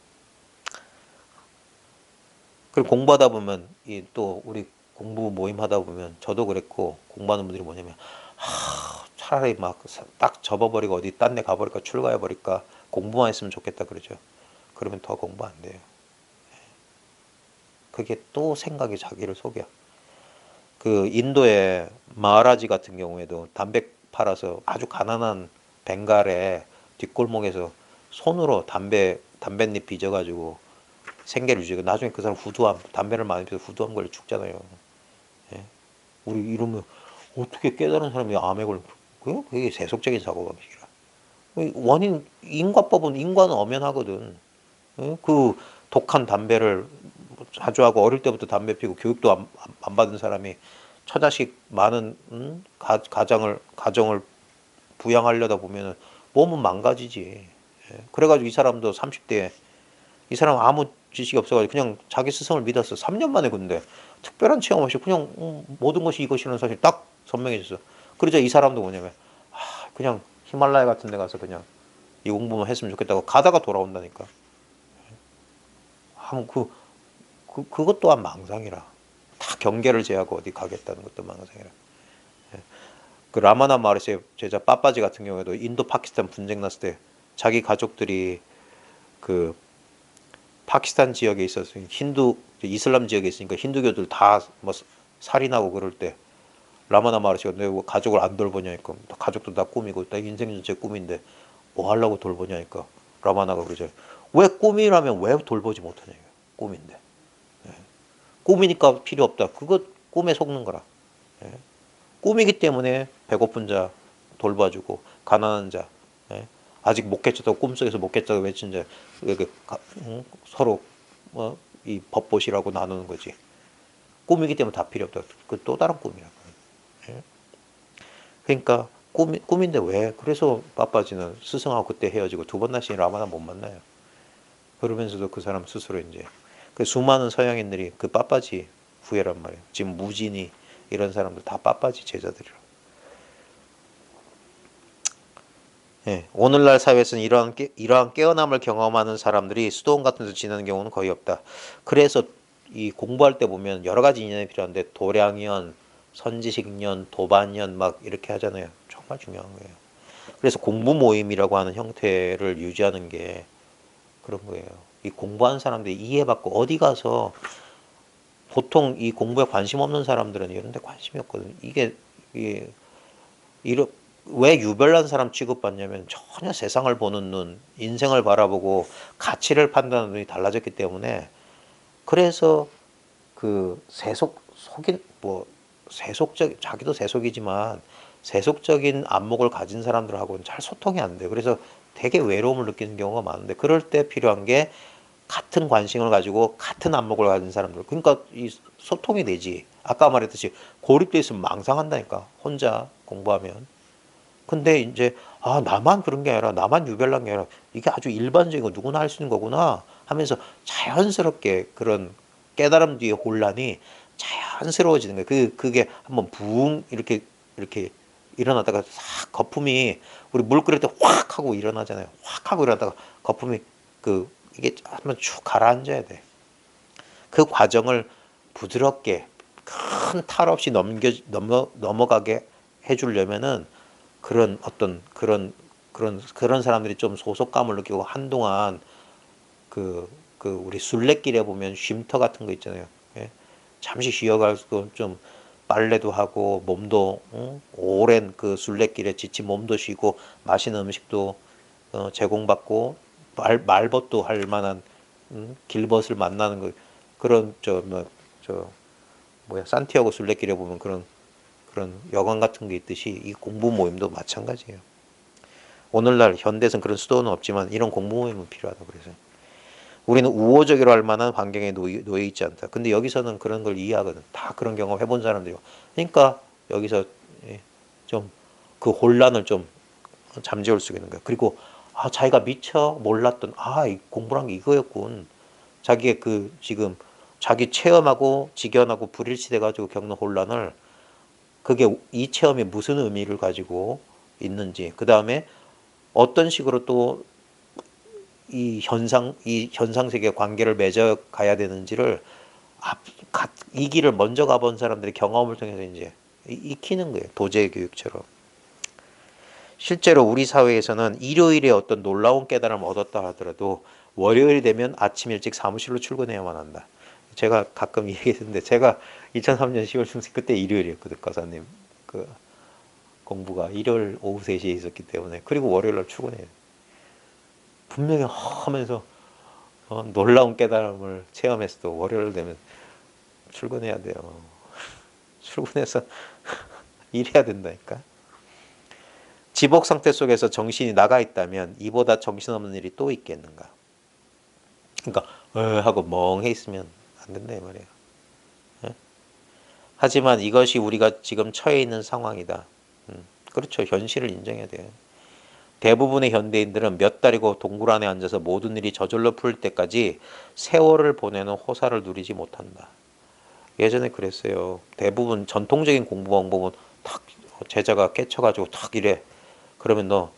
그리고 공부하다 보면 또 우리 공부 모임 하다 보면 저도 그랬고 공부하는 분들이 뭐냐면 차라리 막 딱 접어버리고 어디 딴 데 가버릴까 출가해버릴까 공부만 했으면 좋겠다 그러죠. 그러면 더 공부 안 돼요. 그게 또 생각이 자기를 속여. 그 인도의 마하라지 같은 경우에도 담배 팔아서 아주 가난한 벵갈의 뒷골목에서 손으로 담뱃잎 빚어가지고 생계를 유지하고 나중에 그 사람 후두암 담배를 많이 피워서 후두암 걸려 죽잖아요. 예? 우리 이러면 어떻게 깨달은 사람이 암에 걸려? 그게 세속적인 사고방식이라. 원인 인과법은 인과는 엄연하거든. 예? 그 독한 담배를 자주 하고 어릴 때부터 담배 피고 교육도 안 받은 사람이 처자식 많은 가정을 부양하려다 보면은 몸은 망가지지. 예? 그래가지고 이 사람도 30대에 이 사람 아무 지식이 없어가지고 그냥 자기 스승을 믿었어. 3년 만에 근데 특별한 체험 없이 그냥 모든 것이 이것이라는 사실 딱 선명해졌어. 그러자 이 사람도 뭐냐면 그냥 히말라야 같은 데 가서 그냥 이 공부만 했으면 좋겠다고 가다가 돌아온다니까. 그것 또한 망상이라. 다 경계를 제하고 어디 가겠다는 것도 망상이라. 그 라마나 마르시의 제자 빠빠지 같은 경우에도 인도 파키스탄 분쟁 났을 때 자기 가족들이 그 파키스탄 지역에 있어서 이슬람 지역에 있으니까 힌두교들 다 뭐 살인하고 그럴 때 라마나 마르시가 내 가족을 안 돌보냐니까 가족도 다 꿈이고 나 인생 전체 꿈인데 뭐 하려고 돌보냐니까 라마나가 그러죠. 왜 꿈이라면 왜 돌보지 못하냐. 꿈인데. 예. 꿈이니까 필요 없다. 그거 꿈에 속는 거라. 예. 꿈이기 때문에 배고픈 자 돌봐주고 가난한 자 아직 못 깨쳤다고 꿈속에서 못 깨쳤다고 외친 자 서로 이 법보시라고 나누는 거지. 꿈이기 때문에 다 필요 없다. 그 또 다른 꿈이라고. 예? 그러니까 꿈인데 왜? 그래서 빠빠지는 스승하고 그때 헤어지고 두 번 다시 라마나 못 만나요. 그러면서도 그 사람 스스로 이제 그 수많은 서양인들이 그 빠빠지 후예란 말이에요. 지금 무진이 이런 사람들 다 빠빠지 제자들이라. 예, 오늘날 사회에서는 이러한 깨어남을 경험하는 사람들이 수도원 같은 데서 지내는 경우는 거의 없다. 그래서 이 공부할 때 보면 여러 가지 인연이 필요한데 도량연, 선지식연, 도반연 막 이렇게 하잖아요. 정말 중요한 거예요. 그래서 공부 모임이라고 하는 형태를 유지하는 게 그런 거예요. 이 공부하는 사람들이 이해받고 어디 가서 보통 이 공부에 관심 없는 사람들은 이런 데 관심이 없거든요. 이게 이러, 왜 유별난 사람 취급받냐면 전혀 세상을 보는 눈, 인생을 바라보고 가치를 판단하는 눈이 달라졌기 때문에 그래서 그 속인 뭐 세속적 자기도 세속이지만 세속적인 안목을 가진 사람들하고는 잘 소통이 안 돼요. 그래서 되게 외로움을 느끼는 경우가 많은데 그럴 때 필요한 게 같은 관심을 가지고 같은 안목을 가진 사람들. 그러니까 이 소통이 되지. 아까 말했듯이 고립돼 있으면 망상한다니까. 혼자 공부하면. 근데 이제 나만 그런 게 아니라 나만 유별난 게 아니라 이게 아주 일반적인 거 누구나 할 수 있는 거구나 하면서 자연스럽게 그런 깨달음 뒤에 혼란이 자연스러워지는 거예요. 그게 한번 붕 이렇게 일어나다가 싹 거품이 우리 물 끓일 때 확 하고 일어나잖아요. 확 하고 일어나다가 거품이 이게 한번 쭉 가라앉아야 돼. 그 과정을 부드럽게 큰 탈 없이 넘어가게 해주려면은 그런 사람들이 좀 소속감을 느끼고 한동안 우리 순례길에 보면 쉼터 같은 거 있잖아요. 예? 잠시 쉬어가지고 좀 빨래도 하고 몸도 오랜 그 순례길에 지친 몸도 쉬고 맛있는 음식도 제공받고 말벗도 할 만한 길벗을 만나는 거 그런 산티아고 순례길에 보면 그런 여관 같은 게 있듯이 이 공부 모임도 마찬가지예요. 오늘날 현대에서는 그런 수도는 없지만 이런 공부 모임은 필요하다. 그래서 우리는 우호적이라 할 만한 환경에 놓여 있지 않다. 근데 여기서는 그런 걸 이해하거든. 다 그런 경험 해본 사람들이. 그러니까 여기서 좀 그 혼란을 좀 잠재울 수 있는 거야. 그리고 자기가 미처 몰랐던 이 공부란 게 이거였군. 자기의 지금 자기 체험하고 직연하고 불일치돼 가지고 겪는 혼란을 그게 이 체험이 무슨 의미를 가지고 있는지 그 다음에 어떤 식으로 또 이 현상 세계 관계를 맺어 가야 되는지를 이 길을 먼저 가본 사람들의 경험을 통해서 이제 익히는 거예요. 도제 교육처럼. 실제로 우리 사회에서는 일요일에 어떤 놀라운 깨달음을 얻었다 하더라도 월요일이 되면 아침 일찍 사무실로 출근해야만 한다. 제가 가끔 이 얘기했는데 제가 2003년 10월 중순 그때 일요일이었거든. 과사님 공부가 일요일 오후 3시에 있었기 때문에 그리고 월요일 날 출근해요. 분명히 하면서 놀라운 깨달음을 체험했어도 월요일 되면 출근해야 돼요. 출근해서 일해야 된다니까. 지복 상태 속에서 정신이 나가 있다면 이보다 정신없는 일이 또 있겠는가. 그러니까 하고 멍해 있으면 안 된다 이 말이에요. 하지만 이것이 우리가 지금 처해 있는 상황이다. 그렇죠. 현실을 인정해야 돼요. 대부분의 현대인들은 몇 달이고 동굴 안에 앉아서 모든 일이 저절로 풀릴 때까지 세월을 보내는 호사를 누리지 못한다. 예전에 그랬어요. 대부분 전통적인 공부 방법은 탁 제자가 깨쳐가지고 탁 이래. 그러면 너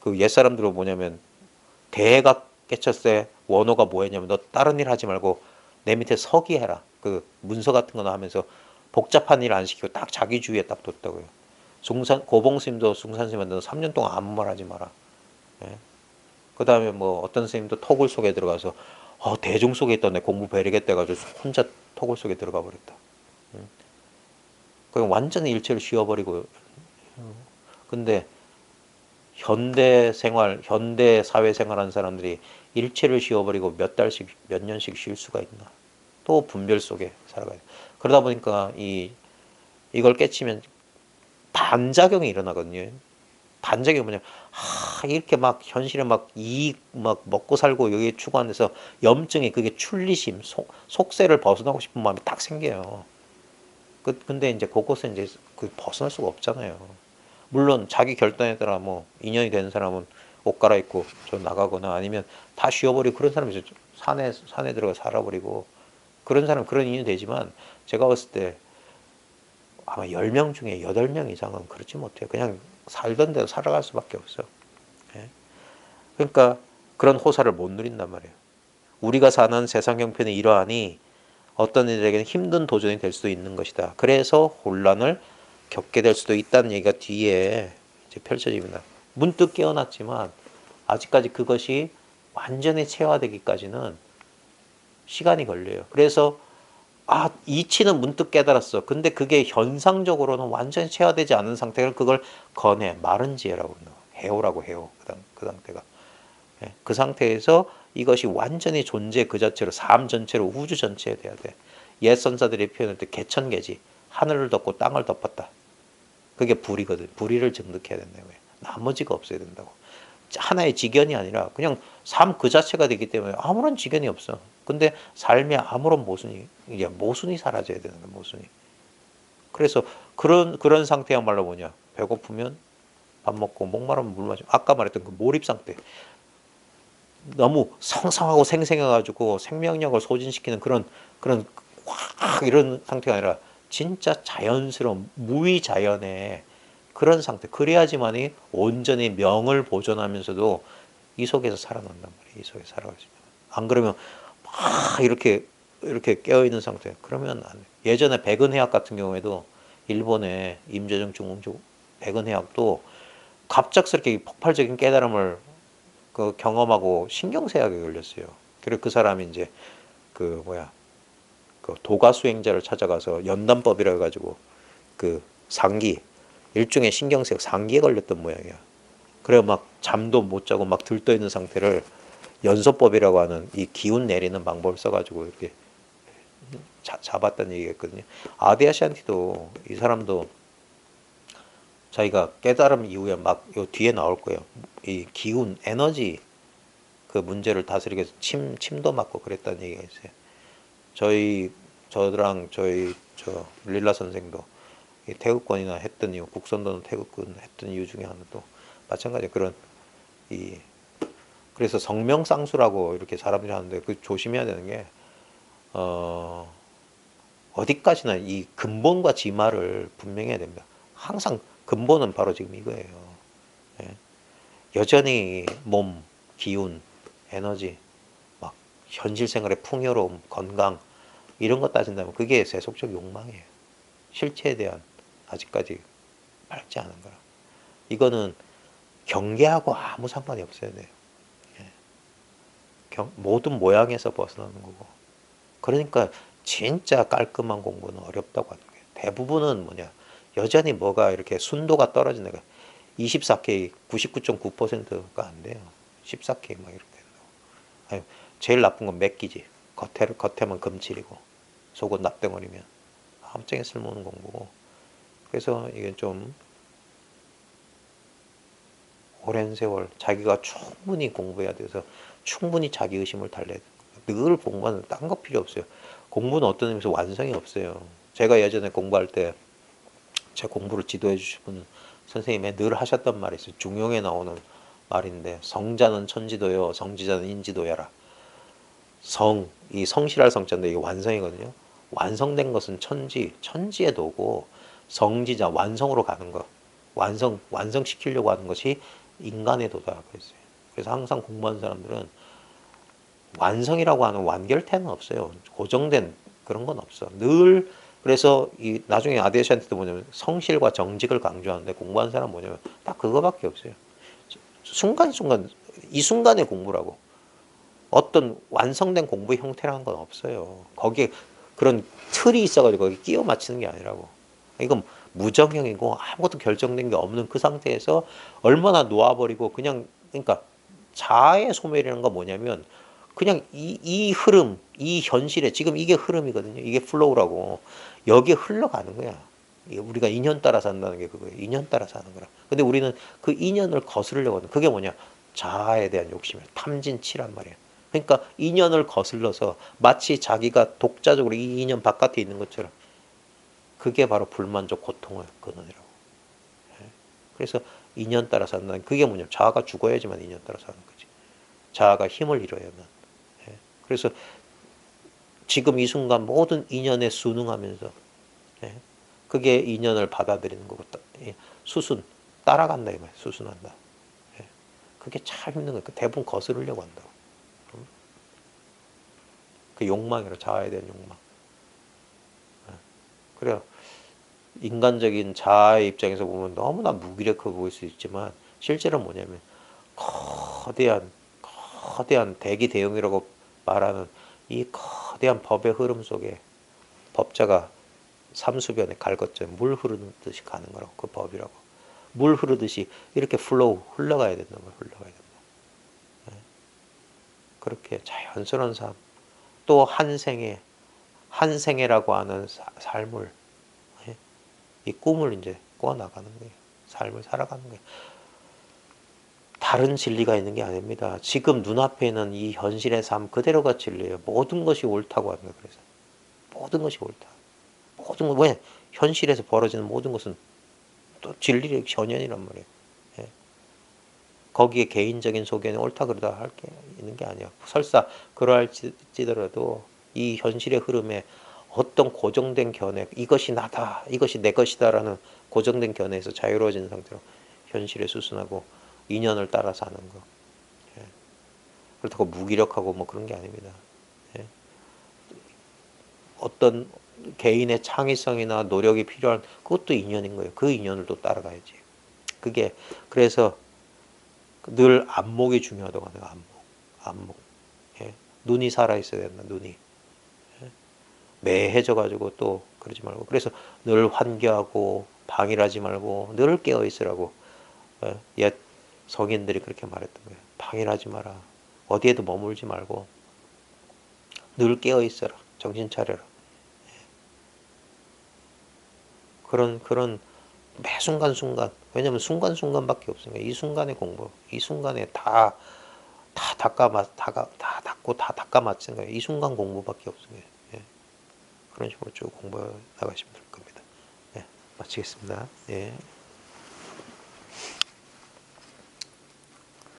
그 옛사람들은 뭐냐면 대가 깨쳤을 때 원호가 뭐 했냐면 너 다른 일 하지 말고 내 밑에 서기해라. 그 문서 같은 거나 하면서 복잡한 일 안 시키고 딱 자기 주위에 딱 뒀다고요. 고봉스님도 숭산스님한테 3년 동안 아무 말 하지 마라. 예? 그 다음에 뭐 어떤 스님도 토굴 속에 들어가서 대중 속에 있던 애 공부 배리겠다 해가지고 혼자 토굴 속에 들어가 버렸다. 그냥 완전히 일체를 쉬어버리고. 근데 현대 사회 생활하는 사람들이 일체를 쉬어버리고 몇 달씩, 몇 년씩 쉴 수가 있나. 또 분별 속에 살아가요. 그러다 보니까 이걸 깨치면 반작용이 일어나거든요. 반작용이 뭐냐. 이렇게 막 현실에 막 이익 막 먹고 살고 여기에 추구하면서 염증이 그게 출리심, 속세를 벗어나고 싶은 마음이 딱 생겨요. 근데 이제 그것은 이제 벗어날 수가 없잖아요. 물론 자기 결단에 따라 뭐 인연이 되는 사람은 옷 갈아입고 저 나가거나 아니면 다 쉬어버리고 그런 사람이 이제 산에 들어가 살아버리고 그런 사람 그런 인연이 되지만 제가 봤을 때 아마 10명 중에 8명 이상은 그렇지 못해요. 그냥 살던 대로 살아갈 수밖에 없어. 예? 그러니까 그런 호사를 못 누린단 말이에요. 우리가 사는 세상 형편의 이러하니 어떤 이들에게는 힘든 도전이 될 수도 있는 것이다. 그래서 혼란을 겪게 될 수도 있다는 얘기가 뒤에 이제 펼쳐집니다. 문득 깨어났지만 아직까지 그것이 완전히 체화되기까지는 시간이 걸려요. 그래서 이치는 문득 깨달았어. 근데 그게 현상적으로는 완전히 체화되지 않은 상태를 그걸 건해. 마른 지혜라고 한다. 해오라고 해요. 그 상태가. 예, 그 상태에서 이것이 완전히 존재 그 자체로 삶 전체로 우주 전체에 돼야 돼. 옛 선사들이 표현할 때 개천개지. 하늘을 덮고 땅을 덮었다. 그게 불이거든. 불의를 증득해야 된다고 해요. 나머지가 없어야 된다고. 하나의 지견이 아니라 그냥 삶 그 자체가 되기 때문에 아무런 지견이 없어. 근데 삶에 아무런 모순이 사라져야 되는 거야, 모순이. 그래서 그런 상태야말로 뭐냐. 배고프면 밥 먹고 목마르면 물 마시고 아까 말했던 그 몰입 상태. 너무 성성하고 생생해가지고 생명력을 소진시키는 그런 확 이런 상태가 아니라 진짜 자연스러운 무위자연의 그런 상태. 그래야지만이 온전히 명을 보존하면서도 이 속에서 살아난단 말이에요. 이 속에서 살아가지. 안 그러면 막 이렇게 깨어있는 상태. 그러면 안 돼. 예전에 백은해학 같은 경우에도 일본의 임재정 중공주 백은해학도 갑작스럽게 폭발적인 깨달음을 경험하고 신경쇠약에 걸렸어요. 그리고 그 사람이 이제 그 도가 수행자를 찾아가서 연단법이라 해가지고 그 상기 일종의 신경쇠약 상기에 걸렸던 모양이야. 그래 막 잠도 못 자고 막 들떠 있는 상태를 연소법이라고 하는 이 기운 내리는 방법을 써가지고 이렇게 잡았다는 얘기가 있거든요. 아디아샨티도 이 사람도 자기가 깨달음 이후에 막 요 뒤에 나올 거예요. 이 기운, 에너지 그 문제를 다스리기 위해서 침도 맞고 그랬다는 얘기가 있어요. 저랑 저 릴라 선생도 태극권이나 했던 이유, 국선도는 태극권 했던 이유 중에 하나도 마찬가지 그런 그래서 성명상수라고 이렇게 사람들이 하는데 그 조심해야 되는 게 어디까지나 이 근본과 지말을 분명해야 됩니다. 항상 근본은 바로 지금 이거예요. 예. 여전히 몸, 기운, 에너지, 막 현실 생활의 풍요로움, 건강 이런 것 따진다면 그게 세속적 욕망이에요. 실체에 대한 아직까지 밝지 않은 거라. 이거는 경계하고 아무 상관이 없어야 돼요. 모든 모양에서 벗어나는 거고. 그러니까 진짜 깔끔한 공부는 어렵다고 하는 거예요. 대부분은 뭐냐. 여전히 뭐가 이렇게 순도가 떨어지는 거예요. 24K 99.9%가 안 돼요. 14K 막 이렇게 된다고. 아니, 제일 나쁜 건 맥기지. 겉에만 금칠이고 속은 납덩어리면 아무짝에 쓸모없는 공부고. 그래서 이게 좀 오랜 세월 자기가 충분히 공부해야 돼서 충분히 자기 의심을 달래야 돼요. 늘 공부하는 딴 거 필요 없어요. 공부는 어떤 의미에서 완성이 없어요. 제가 예전에 공부할 때 제 공부를 지도해 주신 분 선생님이 늘 하셨던 말이 있어요. 중용에 나오는 말인데 성자는 천지도요, 성지자는 인지도야라. 이 성실할 성자인데 이게 완성이거든요. 완성된 것은 천지의 도고 성지자 완성으로 가는 것, 완성시키려고 하는 것이 인간의 도다 그랬어요. 그래서 항상 공부하는 사람들은 완성이라고 하는 완결태는 없어요. 고정된 그런 건 없어. 늘 그래서 나중에 아디에샨트도 뭐냐면 성실과 정직을 강조하는데 공부하는 사람은 뭐냐면 딱 그거밖에 없어요. 순간순간 이 순간의 공부라고 어떤 완성된 공부의 형태라는 건 없어요. 거기에 그런 틀이 있어가지고 거기 끼워 맞추는 게 아니라고. 이건 무정형이고 아무것도 결정된 게 없는 그 상태에서 얼마나 놓아버리고 그냥 그러니까 자아의 소멸이라는 건 뭐냐면 그냥 이 흐름, 이 현실에 지금 이게 흐름이거든요. 이게 플로우라고 여기에 흘러가는 거야. 우리가 인연 따라 산다는 게 그거예요. 인연 따라 사는 거라. 근데 우리는 그 인연을 거스르려고 하는 그게 뭐냐? 자아에 대한 욕심이야. 탐진치란 말이야. 그러니까 인연을 거슬러서 마치 자기가 독자적으로 이 인연 바깥에 있는 것처럼 그게 바로 불만족 고통의 근원이라고. 그래서 인연 따라 산다는 그게 뭐냐? 자아가 죽어야지만 인연 따라 사는 거지. 자아가 힘을 잃어야만. 그래서 지금 이 순간 모든 인연에 순응하면서 그게 인연을 받아들이는 거고 수순 따라간다 이 말이야. 수순한다. 그게 참 힘든 거야. 대부분 거스르려고 한다고. 그 욕망이라 자아에 대한 욕망. 그래요. 인간적인 자아의 입장에서 보면 너무나 무기력해 보일 수 있지만 실제로 뭐냐면 거대한 대기 대응이라고 말하는 이 거대한 법의 흐름 속에 법자가 삼수변에 갈것처럼 물 흐르는 듯이 가는 거라고. 그 법이라고. 물 흐르듯이 이렇게 플로우 흘러가야 된다 말 흘러가야 된다. 그렇게 자연스러운 삶. 또 한 생애라고 하는 삶을, 이 꿈을 이제 꾸어 나가는 거예요. 삶을 살아가는 거예요. 다른 진리가 있는 게 아닙니다. 지금 눈앞에 있는 이 현실의 삶 그대로가 진리예요. 모든 것이 옳다고 하는 거예요. 그래서 모든 것이 옳다. 왜? 현실에서 벌어지는 모든 것은 또 진리의 현현이란 말이에요. 예. 거기에 개인적인 소견이 옳다 그러다 할 게 있는 게 아니야. 설사 그러할지더라도 이 현실의 흐름에 어떤 고정된 견해, 이것이 나다, 이것이 내 것이다라는 고정된 견해에서 자유로워진 상태로 현실에 수순하고 인연을 따라 사는 거. 예. 그렇다고 무기력하고 뭐 그런 게 아닙니다. 예. 어떤 개인의 창의성이나 노력이 필요한 그것도 인연인 거예요. 그 인연을 또 따라가야지. 그게 그래서 늘 안목이 중요하다고 하는 거예요. 안목. 예. 눈이 살아 있어야 된다. 눈이. 예. 매해져 가지고 또 그러지 말고. 그래서 늘 환기하고 방일하지 말고 늘 깨어 있으라고. 예. 옛 성인들이 그렇게 말했던 거예요. 방일하지 마라. 어디에도 머물지 말고 늘 깨어 있어라. 정신 차려라. 그런 매 순간순간. 왜냐면 순간순간밖에 없으니까. 이 순간의 공부, 이 순간에 다 닦고 다 닦아 맞춘 거예요. 이 순간 공부밖에 없어요. 예. 그런 식으로 쭉 공부해 나가시면 될 겁니다. 예. 마치겠습니다. 예.